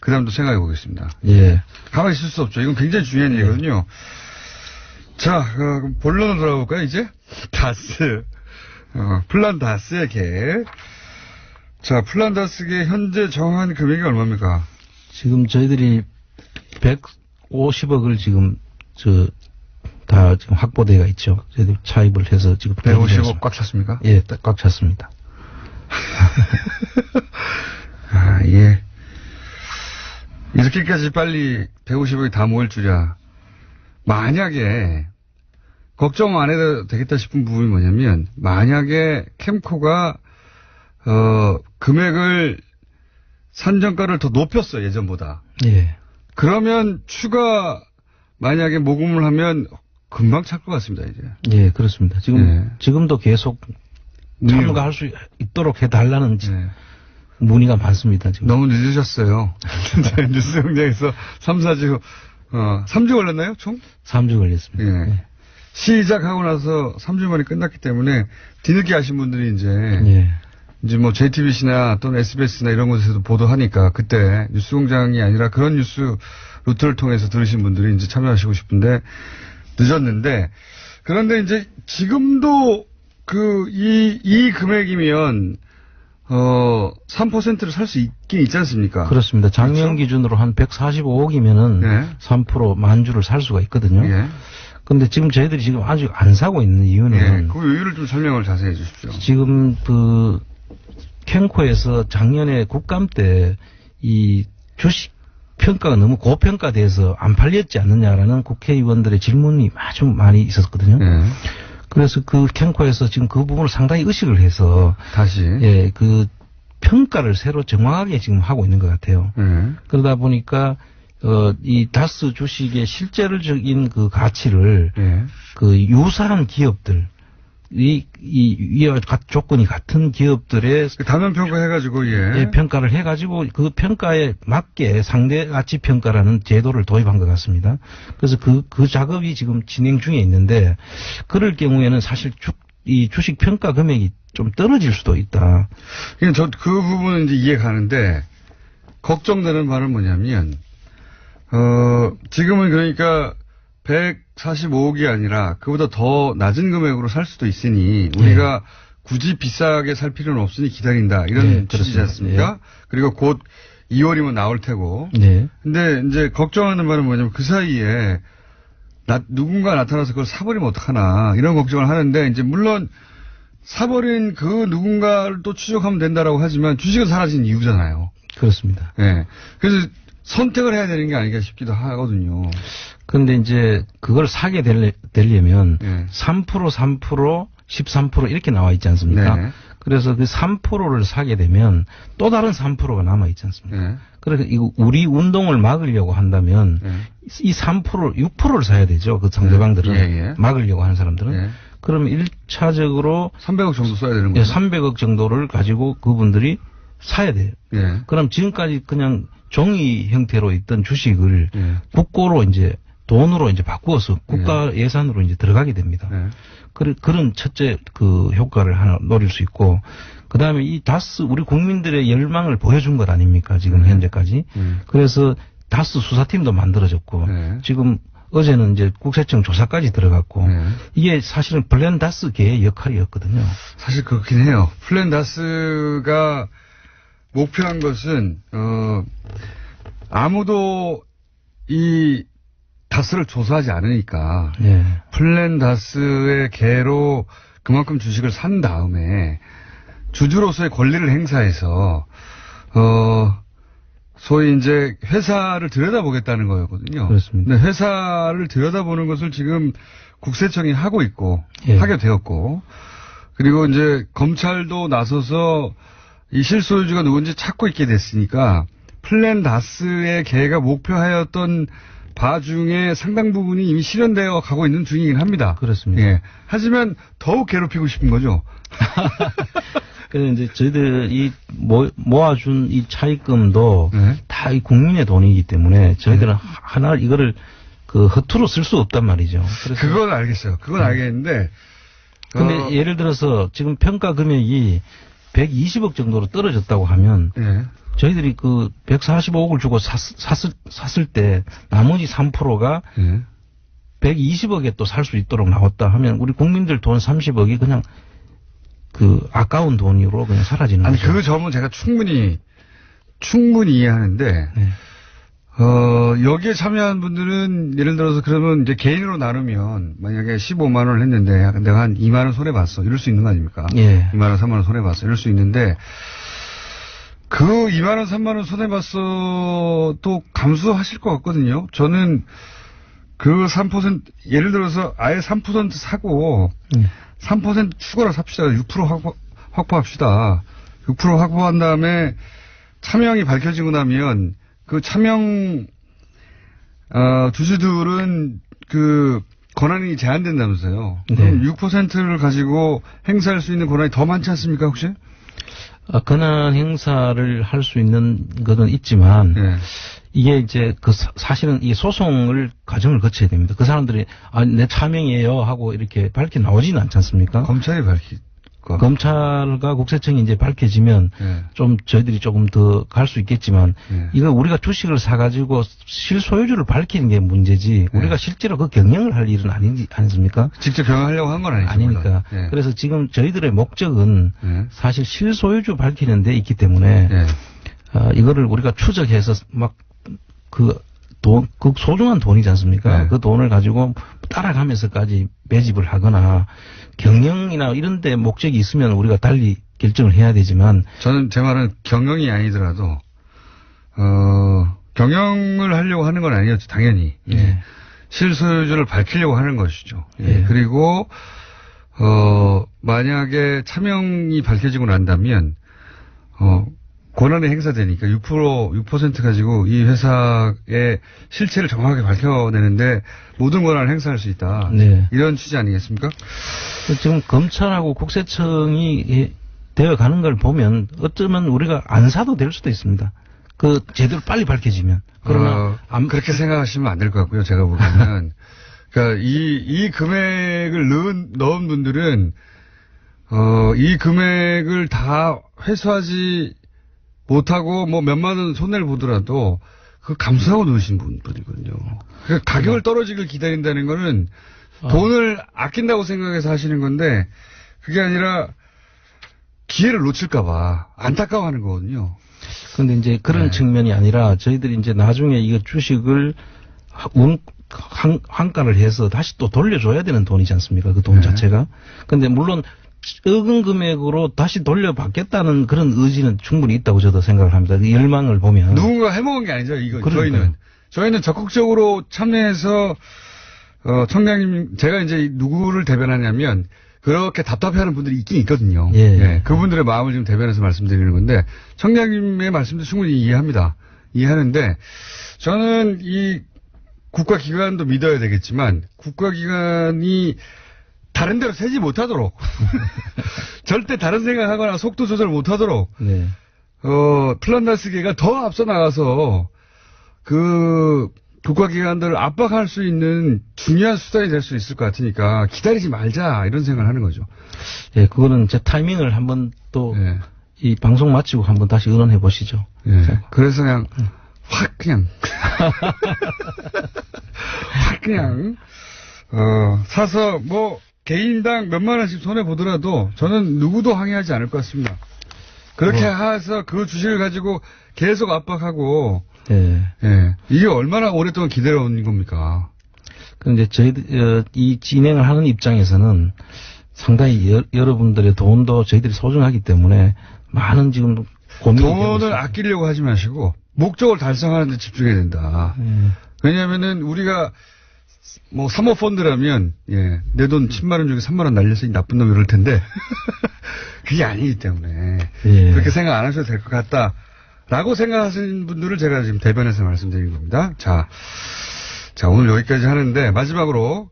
Speaker 1: 그 다음도 생각해 보겠습니다.
Speaker 5: 예.
Speaker 1: 가만히 있을 수 없죠. 이건 굉장히 중요한 얘기거든요. 자, 본론으로 돌아볼까요, 이제? 다스. 플란 다스의 계획. 자, 플란 다스의 현재 정한 금액이 얼마입니까?
Speaker 5: 지금 저희들이 150억을 지금 다 지금 확보대가 있죠. 저희들 차입을 해서 지금
Speaker 1: 150억 꽉 찼습니까?
Speaker 5: 예, 꽉 찼습니다.
Speaker 1: 예. 이렇게까지 빨리 150억이 다 모일 줄이야. 만약에 걱정 안 해도 되겠다 싶은 부분이 뭐냐면 만약에 캠코가 금액을 산정가를 더 높였어 예전보다.
Speaker 5: 예.
Speaker 1: 그러면 추가 만약에 모금을 하면 금방 찰 것 같습니다 이제.
Speaker 5: 예, 그렇습니다. 지금도 계속 참가할 수 있도록 해달라는
Speaker 1: 네.
Speaker 5: 문의가 많습니다. 지금.
Speaker 1: 너무 늦으셨어요. 뉴스 공장에서 3, 4주 3주 걸렸나요 총?
Speaker 5: 3주 걸렸습니다.
Speaker 1: 예.
Speaker 5: 예.
Speaker 1: 시작하고 나서 3주 만에 끝났기 때문에 뒤늦게 아신 분들이
Speaker 5: 예.
Speaker 1: 이제 뭐 JTBC나 또는 SBS나 이런 곳에서도 보도하니까 그때 뉴스공장이 아니라 그런 뉴스 루트를 통해서 들으신 분들이 이제 참여하시고 싶은데 늦었는데 그런데 이제 지금도 이 금액이면 3%를 살 수 있긴 있지 않습니까?
Speaker 5: 그렇습니다. 작년
Speaker 1: 그렇죠?
Speaker 5: 기준으로 한 145억이면은
Speaker 1: 네.
Speaker 5: 3% 만주를 살 수가 있거든요.
Speaker 1: 예.
Speaker 5: 근데 지금 저희들이 지금 아직 안 사고 있는 이유는
Speaker 1: 예. 그 이유를 좀 설명을 자세히 해 주십시오.
Speaker 5: 지금 캠코에서 작년에 국감 때 이 주식 평가가 너무 고평가돼서 안 팔렸지 않느냐라는 국회의원들의 질문이 아주 많이 있었거든요.
Speaker 1: 예.
Speaker 5: 그래서 그 캠코에서 지금 그 부분을 상당히 의식을 해서
Speaker 1: 다시.
Speaker 5: 예, 그 평가를 새로 정확하게 지금 하고 있는 것 같아요.
Speaker 1: 예.
Speaker 5: 그러다 보니까 이 다스 주식의 실제적인 그 가치를
Speaker 1: 예.
Speaker 5: 그 유사한 기업들 이와 조건이 같은 기업들의
Speaker 1: 단원 평가해가지고
Speaker 5: 예, 평가를 해가지고 그 평가에 맞게 상대 가치 평가라는 제도를 도입한 것 같습니다. 그래서 그 작업이 지금 진행 중에 있는데 그럴 경우에는 사실 이 주식 평가 금액이 좀 떨어질 수도 있다.
Speaker 1: 그 부분은 이제 이해가는데 걱정되는 바는 뭐냐면 지금은 그러니까 145억이 아니라 그보다 더 낮은 금액으로 살 수도 있으니 우리가 굳이 비싸게 살 필요는 없으니 기다린다. 이런
Speaker 5: 네,
Speaker 1: 취지지
Speaker 5: 그렇습니다.
Speaker 1: 않습니까? 그리고 곧 2월이면 나올 테고.
Speaker 5: 네.
Speaker 1: 근데 이제 걱정하는 바는 뭐냐면 그 사이에 누군가 나타나서 그걸 사버리면 어떡하나 이런 걱정을 하는데 이제 물론 사버린 그 누군가를 또 추적하면 된다라고 하지만 주식은 사라진 이유잖아요.
Speaker 5: 그렇습니다.
Speaker 1: 예. 그래서 선택을 해야 되는 게 아닌가 싶기도 하거든요.
Speaker 5: 그런데 이제 그걸 사게 되려면
Speaker 1: 네.
Speaker 5: 3%, 13% 이렇게 나와 있지 않습니까?
Speaker 1: 네.
Speaker 5: 그래서 그 3%를 사게 되면 또 다른 3%가 남아 있지 않습니까?
Speaker 1: 네.
Speaker 5: 그래서 이거 우리 운동을 막으려고 한다면
Speaker 1: 네.
Speaker 5: 이 3%, 6%를 사야 되죠. 그 상대방들은
Speaker 1: 네. 예, 예.
Speaker 5: 막으려고 하는 사람들은.
Speaker 1: 예.
Speaker 5: 그러면 1차적으로
Speaker 1: 300억 정도 써야 되는 거죠.
Speaker 5: 300억 정도를 가지고 그분들이 사야 돼요.
Speaker 1: 예.
Speaker 5: 그럼 지금까지 그냥 종이 형태로 있던 주식을
Speaker 1: 예.
Speaker 5: 국고로 이제 돈으로 이제 바꾸어서 국가 예산으로 이제 들어가게 됩니다.
Speaker 1: 예.
Speaker 5: 그런 첫째 그 효과를 하나 노릴 수 있고, 그 다음에 이 다스 우리 국민들의 열망을 보여준 것 아닙니까? 지금 현재까지. 그래서 다스 수사팀도 만들어졌고,
Speaker 1: 네.
Speaker 5: 지금 어제는 이제 국세청 조사까지 들어갔고,
Speaker 1: 네.
Speaker 5: 이게 사실은 플랜 다스계의 역할이었거든요.
Speaker 1: 사실 그렇긴 해요. 플랜 다스가 목표한 것은 아무도 이 다스를 조사하지 않으니까
Speaker 5: 네.
Speaker 1: 플랜 다스의 개로 그만큼 주식을 산 다음에 주주로서의 권리를 행사해서 소위 이제 회사를 들여다보겠다는 거였거든요.
Speaker 5: 그렇습니다.
Speaker 1: 근데 회사를 들여다보는 것을 지금 국세청이 하고 있고
Speaker 5: 예.
Speaker 1: 하게 되었고 그리고 이제 검찰도 나서서 이 실소유주가 누군지 찾고 있게 됐으니까 플랜 다스의 개가 목표하였던 바 중에 상당 부분이 이미 실현되어 가고 있는 중이긴 합니다.
Speaker 5: 그렇습니다.
Speaker 1: 예. 하지만 더욱 괴롭히고 싶은 거죠.
Speaker 5: 그래서 이제 저희들 이 모아준 이 차입금도
Speaker 1: 네.
Speaker 5: 다 이 국민의 돈이기 때문에 저희들은 하나 이거를 그 허투루 쓸 수 없단 말이죠. 그래서
Speaker 1: 그건 알겠어요. 그건 알겠는데.
Speaker 5: 근데 예를 들어서 지금 평가 금액이 120억 정도로 떨어졌다고 하면
Speaker 1: 예.
Speaker 5: 저희들이 그 145억을 주고 샀을 때 나머지 3%가
Speaker 1: 예.
Speaker 5: 120억에 또 살 수 있도록 나왔다 하면 우리 국민들 돈 30억이 그냥 그 아까운 돈으로 그냥 사라지는
Speaker 1: 아니,
Speaker 5: 거죠.
Speaker 1: 그 점은 제가 충분히 이해하는데,
Speaker 5: 네.
Speaker 1: 여기에 참여한 분들은 예를 들어서 그러면 이제 개인으로 나누면 만약에 15만 원을 했는데 내가 한 2만 원 손해봤어. 이럴 수 있는 거 아닙니까?
Speaker 5: 예.
Speaker 1: 2만 원, 3만 원 손해봤어. 이럴 수 있는데 그 2만 원, 3만 원 손해봤어 또 감수하실 것 같거든요. 저는 그 3% 예를 들어서 아예 3% 사고 3% 추가로 삽시다. 6% 확보합시다. 6% 확보한 다음에 차명이 밝혀지고 나면 그 차명 주주들은 그 권한이 제한된다면서요.
Speaker 5: 네.
Speaker 1: 그럼 6%를 가지고 행사할 수 있는 권한이 더 많지 않습니까 혹시?
Speaker 5: 권한 행사를 할 수 있는 것은 있지만
Speaker 1: 네.
Speaker 5: 이게 이제 그 사실은 이 소송을 과정을 거쳐야 됩니다. 그 사람들이 내 차명이에요 하고 이렇게 밝혀 나오지는 않지 않습니까?
Speaker 1: 검찰이
Speaker 5: 검찰과 국세청이 이제 밝혀지면
Speaker 1: 네.
Speaker 5: 좀 저희들이 조금 더 갈 수 있겠지만
Speaker 1: 네.
Speaker 5: 이거 우리가 주식을 사가지고 실소유주를 밝히는 게 문제지
Speaker 1: 네.
Speaker 5: 우리가 실제로 그 경영을 할 일은 아니지 않습니까?
Speaker 1: 직접 경영하려고 한 건 아니죠.
Speaker 5: 아니니까.
Speaker 1: 네.
Speaker 5: 그래서 지금 저희들의 목적은
Speaker 1: 네.
Speaker 5: 사실 실소유주 밝히는 데 있기 때문에
Speaker 1: 네.
Speaker 5: 이거를 우리가 추적해서 막 그 소중한 돈이지 않습니까?
Speaker 1: 네.
Speaker 5: 그 돈을 가지고 따라가면서까지 매집을 하거나 경영이나 이런 데 목적이 있으면 우리가 달리 결정을 해야 되지만
Speaker 1: 저는 제 말은 경영이 아니더라도 경영을 하려고 하는 건 아니었죠. 당연히. 예.
Speaker 5: 네.
Speaker 1: 실소유주를 밝히려고 하는 것이죠. 예.
Speaker 5: 네.
Speaker 1: 그리고 만약에 차명이 밝혀지고 난다면 권한이 행사되니까 6% 가지고 이 회사의 실체를 정확하게 밝혀내는데 모든 권한을 행사할 수 있다.
Speaker 5: 네.
Speaker 1: 이런 취지 아니겠습니까?
Speaker 5: 지금 검찰하고 국세청이 되어 가는 걸 보면 어쩌면 우리가 안 사도 될 수도 있습니다. 그 제대로 빨리 밝혀지면. 그러나
Speaker 1: 그렇게 생각하시면 안 될 것 같고요. 제가 보기에는 그러니까 이 금액을 넣은 분들은 이 금액을 다 회수하지 못하고 뭐 몇만 원 손해를 보더라도 그 감수하고 넣으신 분들이거든요. 그러니까 가격을 떨어지길 기다린다는 거는 돈을 아낀다고 생각해서 하시는 건데 그게 아니라 기회를 놓칠까봐 안타까워하는 거거든요.
Speaker 5: 근데 이제 그런
Speaker 1: 네.
Speaker 5: 측면이 아니라 저희들이 이제 나중에 이거 주식을 환가를 해서 다시 또 돌려줘야 되는 돈이지 않습니까? 그 돈
Speaker 1: 네.
Speaker 5: 자체가. 근데 물론 적은 금액으로 다시 돌려받겠다는 그런 의지는 충분히 있다고 저도 생각을 합니다. 그 열망을 보면.
Speaker 1: 누군가 해먹은 게 아니죠. 이거
Speaker 5: 그러니까요.
Speaker 1: 저희는 적극적으로 참여해서 청장님 제가 이제 누구를 대변하냐면 그렇게 답답해하는 분들이 있긴 있거든요.
Speaker 5: 예.
Speaker 1: 그분들의 마음을 지금 대변해서 말씀드리는 건데 청장님의 말씀도 충분히 이해합니다. 이해하는데 저는 이 국가기관도 믿어야 되겠지만 국가기관이 다른 데로 새지 못하도록 절대 다른 생각하거나 속도 조절 못하도록
Speaker 5: 네.
Speaker 1: 플란다스계가 더 앞서 나가서 그 국가기관들을 압박할 수 있는 중요한 수단이 될 수 있을 것 같으니까 기다리지 말자 이런 생각을 하는 거죠.
Speaker 5: 예, 그거는 제 타이밍을 한번 또 이 방송 마치고 한번 다시 의논해 보시죠.
Speaker 1: 예. 그래서 그냥 확 그냥 확 그냥 사서 뭐 개인당 몇만 원씩 손해 보더라도 저는 누구도 항의하지 않을 것 같습니다. 그렇게 해서 그 주식을 가지고 계속 압박하고
Speaker 5: 예.
Speaker 1: 이게 얼마나 오랫동안 기다려온 겁니까?
Speaker 5: 근데 저희들 이 진행을 하는 입장에서는 상당히 여러분들의 돈도 저희들이 소중하기 때문에 많은 지금 고민이 되고
Speaker 1: 돈을
Speaker 5: 있습니다.
Speaker 1: 아끼려고 하지 마시고 목적을 달성하는 데 집중해야 된다. 왜냐하면은 우리가 뭐 사모펀드라면 내 돈 10만 원 중에 3만 원 날려서 이 나쁜 놈 이럴 텐데 그게 아니기 때문에 그렇게 생각 안 하셔도 될 것 같다라고 생각하시는 분들을 제가 지금 대변해서 말씀드린 겁니다. 자 오늘 여기까지 하는데 마지막으로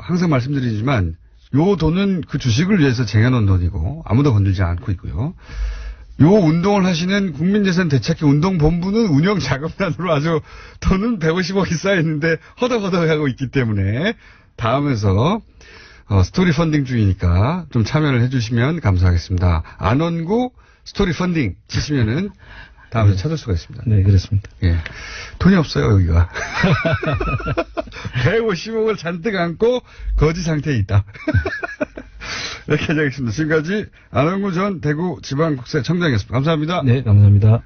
Speaker 1: 항상 말씀드리지만 요 돈은 그 주식을 위해서 쟁여놓은 돈이고 아무도 건들지 않고 있고요. 요 운동을 하시는 국민재산 되찾기 운동본부는 운영자금단으로 아주 돈은 150억이 쌓여있는데 허덕허덕하고 있기 때문에 다음에서 스토리 펀딩 중이니까 좀 참여를 해주시면 감사하겠습니다. 안원구 스토리 펀딩 치시면은 다음에 찾을 수가 있습니다.
Speaker 5: 네, 그렇습니다.
Speaker 1: 예. 돈이 없어요, 여기가. 150억을 잔뜩 안고 거지 상태에 있다. 이렇게 하겠습니다. 지금까지 안원구 전 대구지방국세청장이었습니다. 감사합니다.
Speaker 5: 네, 감사합니다.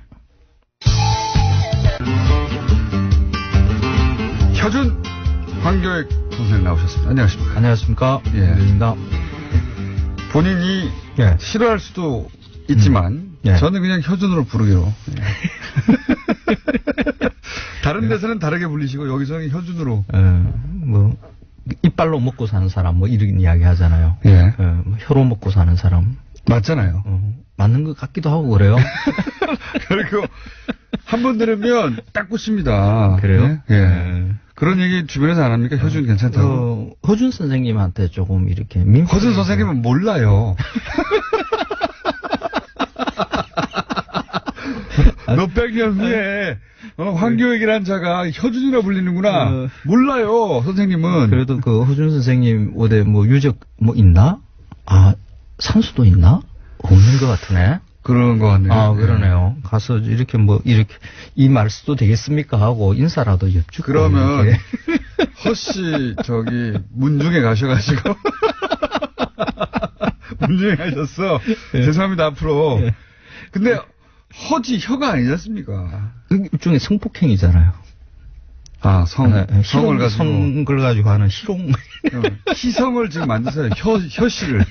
Speaker 1: 혀준 황교익 선생님 나오셨습니다. 안녕하십니까.
Speaker 5: 안녕하십니까.
Speaker 1: 예.
Speaker 5: 입니다.
Speaker 1: 본인이
Speaker 5: 예.
Speaker 1: 싫어할 수도 있지만
Speaker 5: 예.
Speaker 1: 저는 그냥 혀준으로 부르기로. 다른 데서는 다르게 불리시고 여기서는 혀준으로.
Speaker 6: 뭐 이빨로 먹고 사는 사람 뭐 이런 이야기 하잖아요.
Speaker 1: 예.
Speaker 6: 뭐 혀로 먹고 사는 사람
Speaker 1: 맞잖아요.
Speaker 6: 맞는 것 같기도 하고 그래요.
Speaker 1: 그리고 한 번 들으면 딱 꽂힙니다.
Speaker 6: 그래요?
Speaker 1: 예. 그런 얘기 주변에서 안 합니까? 혀준 괜찮다고.
Speaker 6: 허준 선생님한테 조금 이렇게
Speaker 1: 허준 선생님은 몰라요. 몇백 년 후에 황교익이라는 자가 혀준이라 불리는구나. 몰라요, 선생님은.
Speaker 6: 그래도 그 허준 선생님 어디 뭐 유적 뭐 있나? 아 산수도 있나? 없는 것 같으네.
Speaker 1: 그런 것 같네요.
Speaker 6: 아 그러네요. 가서 이렇게 뭐 이렇게 이 말 써도 되겠습니까 하고 인사라도 여쭙고.
Speaker 1: 그러면
Speaker 6: 이렇게.
Speaker 1: 허씨 저기 문중에 가셔가지고 문중에 가셨어. 죄송합니다 앞으로. 근데 허지 혀가 아니지 않습니까?
Speaker 6: 일종의 성폭행이잖아요.
Speaker 1: 아 성을 가지고
Speaker 6: 성을 가지고 하는 실용.
Speaker 1: 희성을 지금 만드세요. 혀씨를.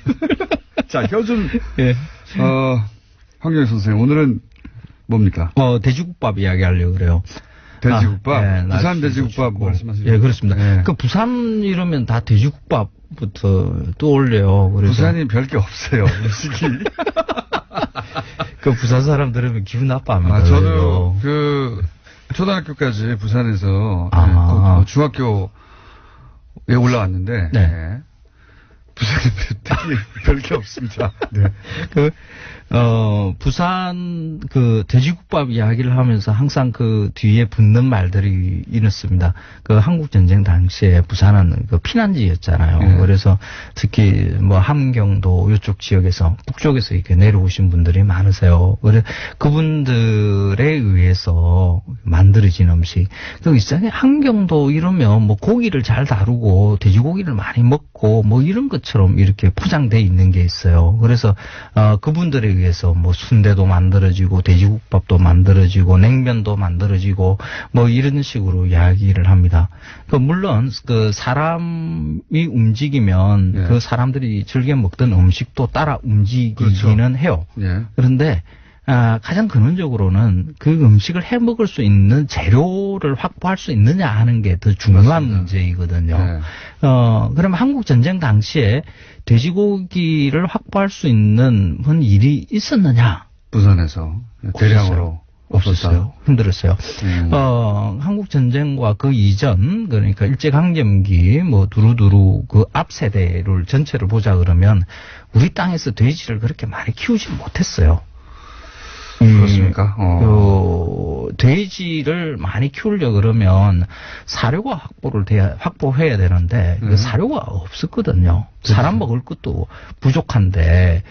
Speaker 1: 자 혀준
Speaker 6: 예.
Speaker 1: 황교익 선생님 오늘은 뭡니까?
Speaker 6: 돼지국밥 이야기하려고 그래요.
Speaker 1: 돼지국밥? 부산
Speaker 6: 날씨도
Speaker 1: 돼지국밥
Speaker 6: 좋고.
Speaker 1: 말씀하시죠?
Speaker 6: 예, 그렇습니다.
Speaker 1: 예.
Speaker 6: 그 부산 이러면 다 돼지국밥부터 떠올려요. 그래서
Speaker 1: 부산이 별게 없어요. 음식이.
Speaker 6: 그 부산 사람 들으면 기분 나빠합니다.
Speaker 1: 저도 그 초등학교까지 부산에서 중학교에 올라왔는데
Speaker 6: 네.
Speaker 1: 부산에 특히 별게 없습니다. 네.
Speaker 6: 부산 그 돼지국밥 이야기를 하면서 항상 그 뒤에 붙는 말들이 이렇습니다. 그 한국전쟁 당시에 부산은 그 피난지였잖아요. 그래서 특히 뭐 함경도 이쪽 지역에서 북쪽에서 이렇게 내려오신 분들이 많으세요. 그래서 그분들에 의해서 만들어진 음식. 그 있잖아요. 함경도 이러면 뭐 고기를 잘 다루고 돼지고기를 많이 먹고 뭐 이런 것처럼 이렇게 포장돼 있는 게 있어요. 그래서 그분들에 의해서 뭐 순대도 만들어지고 돼지국밥도 만들어지고 냉면도 만들어지고 뭐 이런 식으로 이야기를 합니다. 그 물론 그 사람이 움직이면
Speaker 1: 예.
Speaker 6: 그 사람들이 즐겨 먹던 음식도 따라 움직이기는
Speaker 1: 그렇죠.
Speaker 6: 해요.
Speaker 1: 예.
Speaker 6: 그런데 가장 근원적으로는 그 음식을 해 먹을 수 있는 재료를 확보할 수 있느냐 하는 게 더 중요한
Speaker 1: 맞습니다.
Speaker 6: 문제이거든요.
Speaker 1: 네.
Speaker 6: 그럼 한국 전쟁 당시에 돼지고기를 확보할 수 있는 일이 있었느냐?
Speaker 1: 부산에서 대량으로
Speaker 6: 없었어요. 힘들었어요. 한국 전쟁과 그 이전, 그러니까 일제강점기, 뭐, 두루두루 그 앞 세대를 전체를 보자 그러면 우리 땅에서 돼지를 그렇게 많이 키우지 못했어요.
Speaker 1: 그렇습니까?
Speaker 6: 돼지를 많이 키우려 그러면 사료가 확보해야 되는데 그 사료가 없었거든요. 사람 먹을 것도 부족한데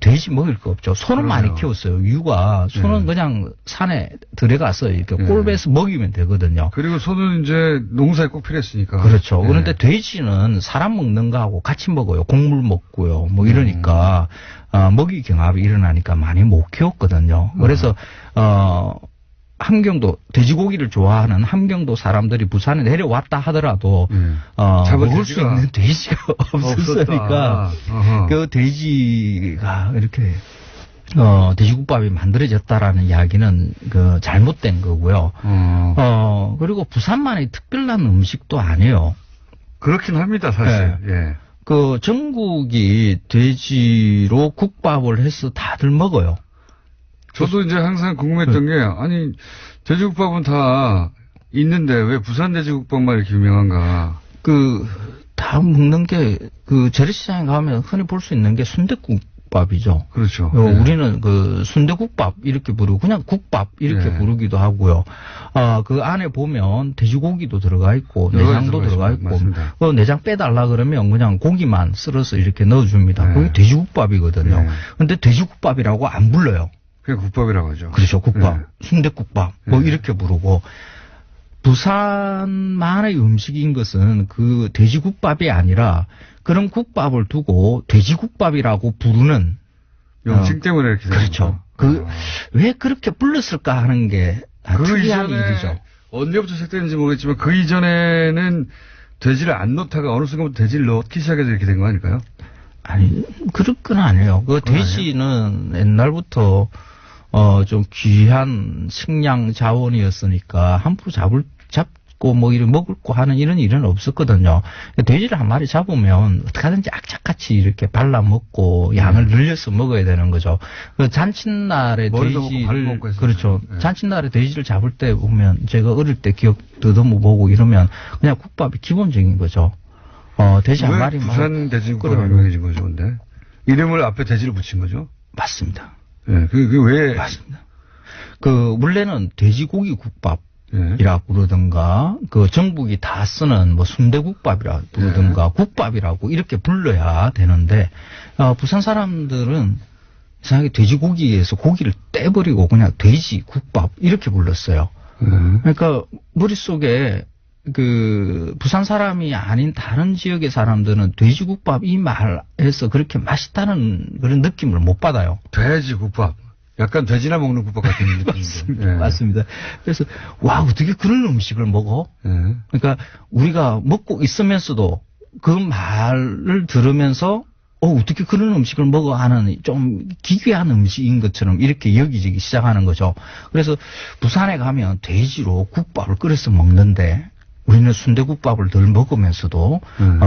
Speaker 6: 돼지 먹을 거 없죠. 소는
Speaker 1: 그러네요.
Speaker 6: 많이 키웠어요. 이유가 소는 그냥 산에 들어가서 이렇게 꼴배서 먹이면 되거든요.
Speaker 1: 그리고 소는 이제 농사에 꼭 필요했으니까.
Speaker 6: 그렇죠.
Speaker 1: 예.
Speaker 6: 그런데 돼지는 사람 먹는 거하고 같이 먹어요. 곡물 먹고요. 뭐 이러니까 먹이 경합이 일어나니까 많이 못 키웠거든요. 그래서 함경도 돼지고기를 좋아하는 함경도 사람들이 부산에 내려왔다 하더라도 먹을 수
Speaker 1: 돼지가
Speaker 6: 있는 돼지가 없었으니까 그 돼지가 이렇게 돼지국밥이 만들어졌다라는 이야기는 그 잘못된 거고요. 그리고 부산만의 특별한 음식도 아니에요.
Speaker 1: 그렇긴 합니다, 사실. 예.
Speaker 6: 그 전국이 돼지로 국밥을 해서 다들 먹어요.
Speaker 1: 저도 이제 항상 궁금했던 게, 아니, 돼지국밥은 다 있는데 왜 부산 돼지국밥만 이렇게 유명한가?
Speaker 6: 다 먹는 게, 재래시장에 가면 흔히 볼 수 있는 게 순댓국밥이죠.
Speaker 1: 그렇죠.
Speaker 6: 우리는 순대국밥 이렇게 부르고, 그냥 국밥 이렇게 부르기도 하고요. 그 안에 보면 돼지고기도 들어가 있고, 내장도 들어가 있고,
Speaker 1: 맞습니다.
Speaker 6: 내장 빼달라 그러면 그냥 고기만 썰어서 이렇게 넣어줍니다.
Speaker 1: 네.
Speaker 6: 그게 돼지국밥이거든요.
Speaker 1: 네.
Speaker 6: 근데 돼지국밥이라고 안 불러요.
Speaker 1: 그냥 국밥이라고 하죠.
Speaker 6: 그렇죠. 국밥.
Speaker 1: 네.
Speaker 6: 순대국밥. 뭐 이렇게 부르고. 부산만의 음식인 것은 그 돼지국밥이 아니라 그런 국밥을 두고 돼지국밥이라고 부르는
Speaker 1: 명칭 때문에 이렇게 되는
Speaker 6: 그렇죠.
Speaker 1: 거죠.
Speaker 6: 왜 그렇게 불렀을까 하는 게 특이한 일이죠.
Speaker 1: 언제부터 시작됐는지 모르겠지만 그 이전에는 돼지를 안 넣다가 어느 순간부터 돼지를 넣기 시작해서 이렇게 된 거 아닐까요?
Speaker 6: 아니, 그럴 건 아니에요. 그 돼지는 옛날부터 좀 귀한 식량 자원이었으니까 함부로 잡고 뭐 이런 먹을 거 하는 이런 일은 없었거든요. 돼지를 한 마리 잡으면 어떻게든지 악착같이 이렇게 발라 먹고 양을 늘려서 먹어야 되는 거죠. 그 잔칫날에
Speaker 1: 머리도 먹고 발도
Speaker 6: 돼지를
Speaker 1: 먹고 했었죠.
Speaker 6: 그렇죠.
Speaker 1: 네.
Speaker 6: 잔칫날에 돼지를 잡을 때 보면 제가 어릴 때 기억 더듬어 보고 이러면 그냥 국밥이 기본적인 거죠. 돼지 한
Speaker 1: 왜
Speaker 6: 마리
Speaker 1: 부산 돼지국밥이
Speaker 6: 끓여요.
Speaker 1: 유명해진 거죠, 근데? 이름을 앞에 돼지를 붙인 거죠?
Speaker 6: 맞습니다.
Speaker 1: 예, 그게 왜?
Speaker 6: 맞습니다. 원래는 돼지고기 국밥.
Speaker 1: 예.
Speaker 6: 이라 부르든가, 전국이 다 쓰는 뭐 순대국밥이라 부르든가, 국밥이라고 이렇게 불러야 되는데, 부산 사람들은 이상하게 돼지고기에서 고기를 떼버리고 그냥 돼지국밥 이렇게 불렀어요. 그러니까 머릿속에 부산 사람이 아닌 다른 지역의 사람들은 돼지국밥 이 말에서 그렇게 맛있다는 그런 느낌을 못 받아요.
Speaker 1: 돼지국밥. 약간 돼지나 먹는 국밥 같은 느낌인데.
Speaker 6: 맞습니다.
Speaker 1: 예.
Speaker 6: 맞습니다. 그래서 와 어떻게 그런 음식을 먹어?
Speaker 1: 예.
Speaker 6: 그러니까 우리가 먹고 있으면서도 그 말을 들으면서 어떻게 그런 음식을 먹어 하는 좀 기괴한 음식인 것처럼 이렇게 여기지기 시작하는 거죠. 그래서 부산에 가면 돼지로 국밥을 끓여서 먹는데 우리는 순대국밥을 덜 먹으면서도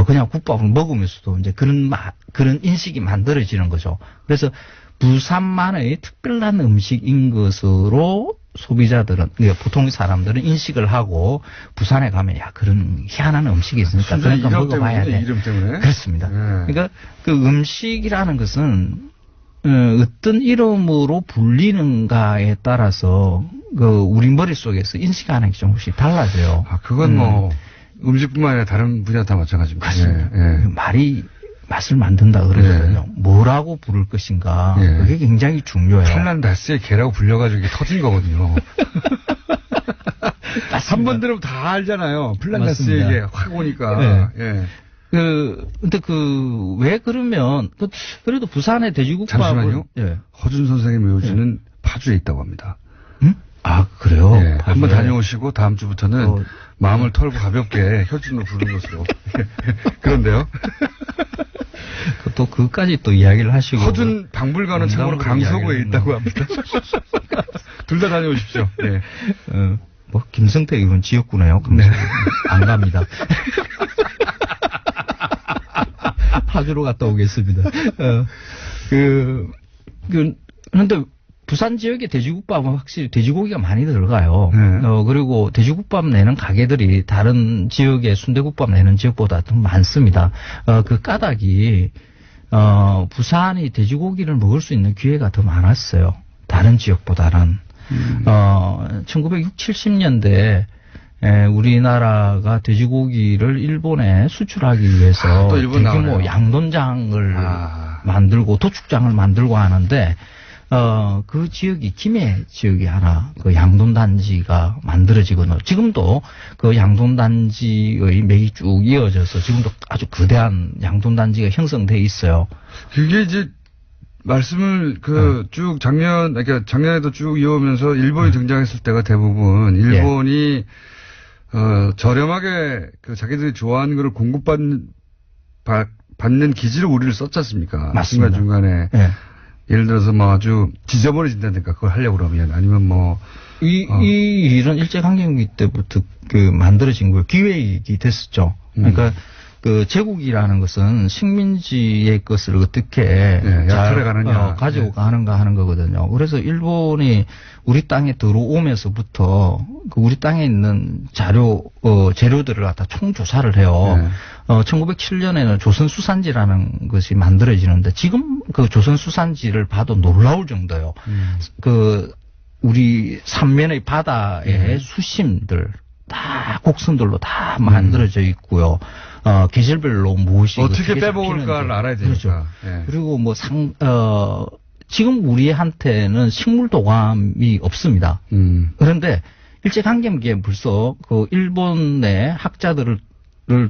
Speaker 6: 그냥 국밥을 먹으면서도 이제 그런 인식이 만들어지는 거죠. 그래서 부산만의 특별한 음식인 것으로 소비자들은, 보통 사람들은 인식을 하고 부산에 가면 그런 희한한 음식이 있으니까 그런 거 먹어봐야 돼.
Speaker 1: 이름 때문에?
Speaker 6: 그렇습니다. 그러니까 그 음식이라는 것은 어떤 이름으로 불리는가에 따라서 그 우리 머릿속에서 인식하는 게 조금씩 달라져요.
Speaker 1: 아, 그건 뭐 음식뿐만 아니라 다른 분야 다 마찬가지입니다.
Speaker 6: 맞습니다.
Speaker 1: 예, 예.
Speaker 6: 말이 맛을 만든다 그러거든요. 뭐라고 부를 것인가.
Speaker 1: 예.
Speaker 6: 그게 굉장히 중요해요.
Speaker 1: 칼난다스의 개라고 불려가지고 이게 터진 거거든요. 한 번 들으면 다 알잖아요. 플란다스의
Speaker 6: 맞습니다.
Speaker 1: 개 확 오니까. 예.
Speaker 6: 근데 왜 그러면, 그래도 부산의 돼지국밥을.
Speaker 1: 잠시만요.
Speaker 6: 예.
Speaker 1: 허준 선생님 묘지는 파주에 있다고 합니다.
Speaker 6: 아, 그래요?
Speaker 1: 예, 한번
Speaker 6: 파주에.
Speaker 1: 다녀오시고 다음 주부터는 마음을 털고 가볍게 혈중으로 부르는 것으로. 그런데요.
Speaker 6: 또 그까지 또 이야기를 하시고.
Speaker 1: 허준 방불가는 참고로
Speaker 6: 농담으로
Speaker 1: 강서구에
Speaker 6: 이야기를
Speaker 1: 있다고 합니다. 둘 다 다녀오십시오. 예.
Speaker 6: 뭐 김성태 의원 지역구네요.
Speaker 1: 네.
Speaker 6: 안 갑니다. 파주로 갔다 오겠습니다. 그런데 부산 지역의 돼지국밥은 확실히 돼지고기가 많이 들어가요.
Speaker 1: 네.
Speaker 6: 그리고 돼지국밥 내는 가게들이 다른 지역의 순대국밥 내는 지역보다 좀 많습니다. 그 까닭이, 부산이 돼지고기를 먹을 수 있는 기회가 더 많았어요. 다른 지역보다는. 1960, 70년대 우리나라가 돼지고기를 일본에 수출하기 위해서
Speaker 1: 또 일본
Speaker 6: 대규모
Speaker 1: 나오네요.
Speaker 6: 양돈장을 만들고 도축장을 만들고 하는데 그 지역이 김해 지역이 하나 그 양돈단지가 만들어지거든요. 지금도 그 양돈단지의 맥이 쭉 이어져서 지금도 아주 거대한 양돈단지가 형성돼 있어요.
Speaker 1: 그게 이제 말씀을 쭉 그러니까 작년에도 쭉 이어오면서 일본이 등장했을 때가 대부분 일본이 저렴하게 자기들이 좋아하는 거를 받는 기지로 우리를 썼지 않습니까?
Speaker 6: 맞습니다.
Speaker 1: 중간중간에. 예를 들어서 뭐 아주 지저분해진다든가 그걸 하려고 그러면 아니면 뭐.
Speaker 6: 이 일은 일제강점기 때부터 만들어진 거예요. 기획이 됐었죠. 그러니까 제국이라는 것은 식민지의 것을 어떻게
Speaker 1: 약탈해 가느냐.
Speaker 6: 가지고 가는가 하는 거거든요. 그래서 일본이 우리 땅에 들어오면서부터 우리 땅에 있는 재료들을 갖다 총조사를 해요. 1907년에는 조선수산지라는 것이 만들어지는데 지금 그 조선수산지를 봐도 놀라울 정도예요. 우리 삼면의 바다의 수심들 다 곡선들로 다 만들어져 있고요. 계절별로 무엇이
Speaker 1: 어떻게 빼먹을까를 알아야 되니까.
Speaker 6: 그렇죠. 그리고 지금 우리한테는 식물 도감이 없습니다. 그런데 일제강점기에 벌써 일본의 학자들을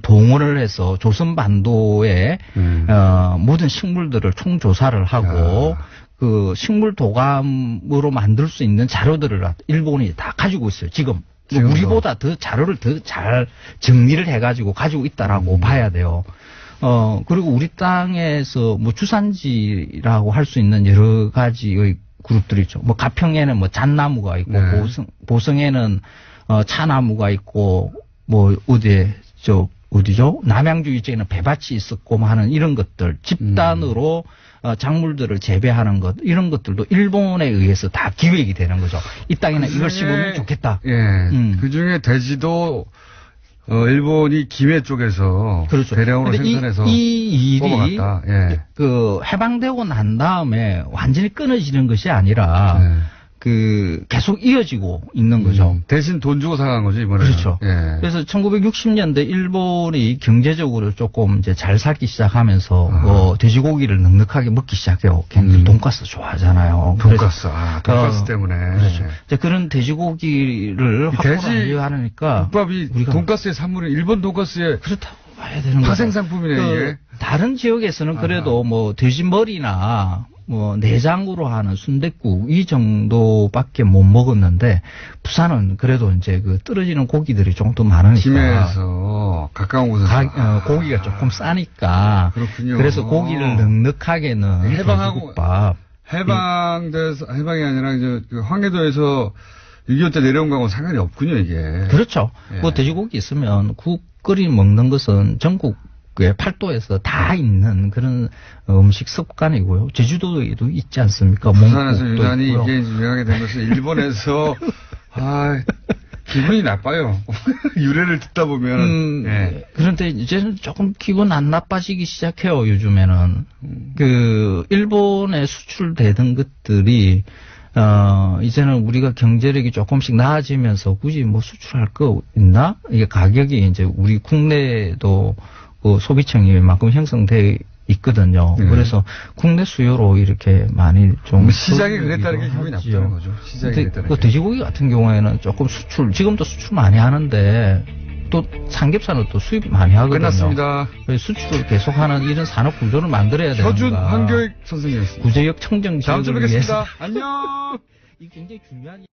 Speaker 6: 동원을 해서 조선반도의 모든 식물들을 총조사를 하고 식물 도감으로 만들 수 있는 자료들을 일본이 다 가지고 있어요. 지금. 우리보다 더 자료를 더 잘 정리를 해가지고 가지고 있다라고 봐야 돼요. 그리고 우리 땅에서 주산지라고 할 수 있는 여러 가지의 그룹들이 있죠. 가평에는 잣나무가 있고, 보성에는 차나무가 있고, 어디죠? 남양주 이쪽에는 배밭이 있었고 하는 이런 것들, 집단으로 작물들을 재배하는 것, 이런 것들도 일본에 의해서 다 기획이 되는 거죠. 이 땅에는 이걸 심으면 좋겠다.
Speaker 1: 그 중에 돼지도, 일본이 김해 쪽에서.
Speaker 6: 그렇죠.
Speaker 1: 대량으로 생산해서.
Speaker 6: 이 일이.
Speaker 1: 뽑아갔다.
Speaker 6: 해방되고 난 다음에 완전히 끊어지는 것이 아니라. 계속 이어지고 있는 거죠.
Speaker 1: 대신 돈 주고 사간 거죠, 이번에.
Speaker 6: 그렇죠. 그래서 1960년대 일본이 경제적으로 조금 이제 잘 살기 시작하면서, 돼지고기를 넉넉하게 먹기 시작해요. 돈가스 좋아하잖아요.
Speaker 1: 돈가스, 돈가스 때문에.
Speaker 6: 그렇죠. 이제 그런 돼지고기를 확보를 하려니까.
Speaker 1: 국밥이 돈가스의 산물은 일본 돈가스의.
Speaker 6: 그렇다고 봐야 되는 거죠.
Speaker 1: 파생상품이네, 이게.
Speaker 6: 다른 지역에서는 그래도 돼지 머리나, 내장으로 하는 순댓국 이 정도밖에 못 먹었는데 부산은 그래도 이제 떨어지는 고기들이 조금 더 많으니까
Speaker 1: 김해에서 가까운 곳에서
Speaker 6: 고기가 조금 싸니까
Speaker 1: 그렇군요.
Speaker 6: 그래서 고기를 넉넉하게 넣은 돼지국밥.
Speaker 1: 해방이 아니라 이제 황해도에서 6.25 때 내려온 거하고 상관이 없군요, 이게.
Speaker 6: 그렇죠. 돼지고기 있으면 국 끓이 먹는 것은 전국 팔도에서 다 있는 그런 음식 습관이고요. 제주도에도 있지 않습니까?
Speaker 1: 부산에서 유난히 이게 유명하게 된 것은 일본에서 기분이 나빠요. 유래를 듣다 보면. 예.
Speaker 6: 그런데 이제는 조금 기분 안 나빠지기 시작해요, 요즘에는. 일본에 수출되던 것들이, 이제는 우리가 경제력이 조금씩 나아지면서 굳이 뭐 수출할 거 있나? 이게 가격이 이제 우리 국내도 그 소비층이 만큼 형성돼 있거든요. 그래서 국내 수요로 이렇게 많이 좀.
Speaker 1: 시장이 그랬다는 게 기분이 나쁘다는 거죠. 시장이 그랬다는
Speaker 6: 그
Speaker 1: 게.
Speaker 6: 돼지고기 같은 경우에는 조금 지금도 수출 많이 하는데 또 삼겹살은 또 수입 많이 하거든요.
Speaker 1: 끝났습니다.
Speaker 6: 그래서 수출을 계속하는 이런 산업 구조를 만들어야 되는가.
Speaker 1: 표준 한교익 선생님이었습니다.
Speaker 6: 구제역 청정
Speaker 1: 다음 주에
Speaker 6: 지역을 위해서.
Speaker 1: 뵙겠습니다. 안녕!
Speaker 6: 이 굉장히 중요한.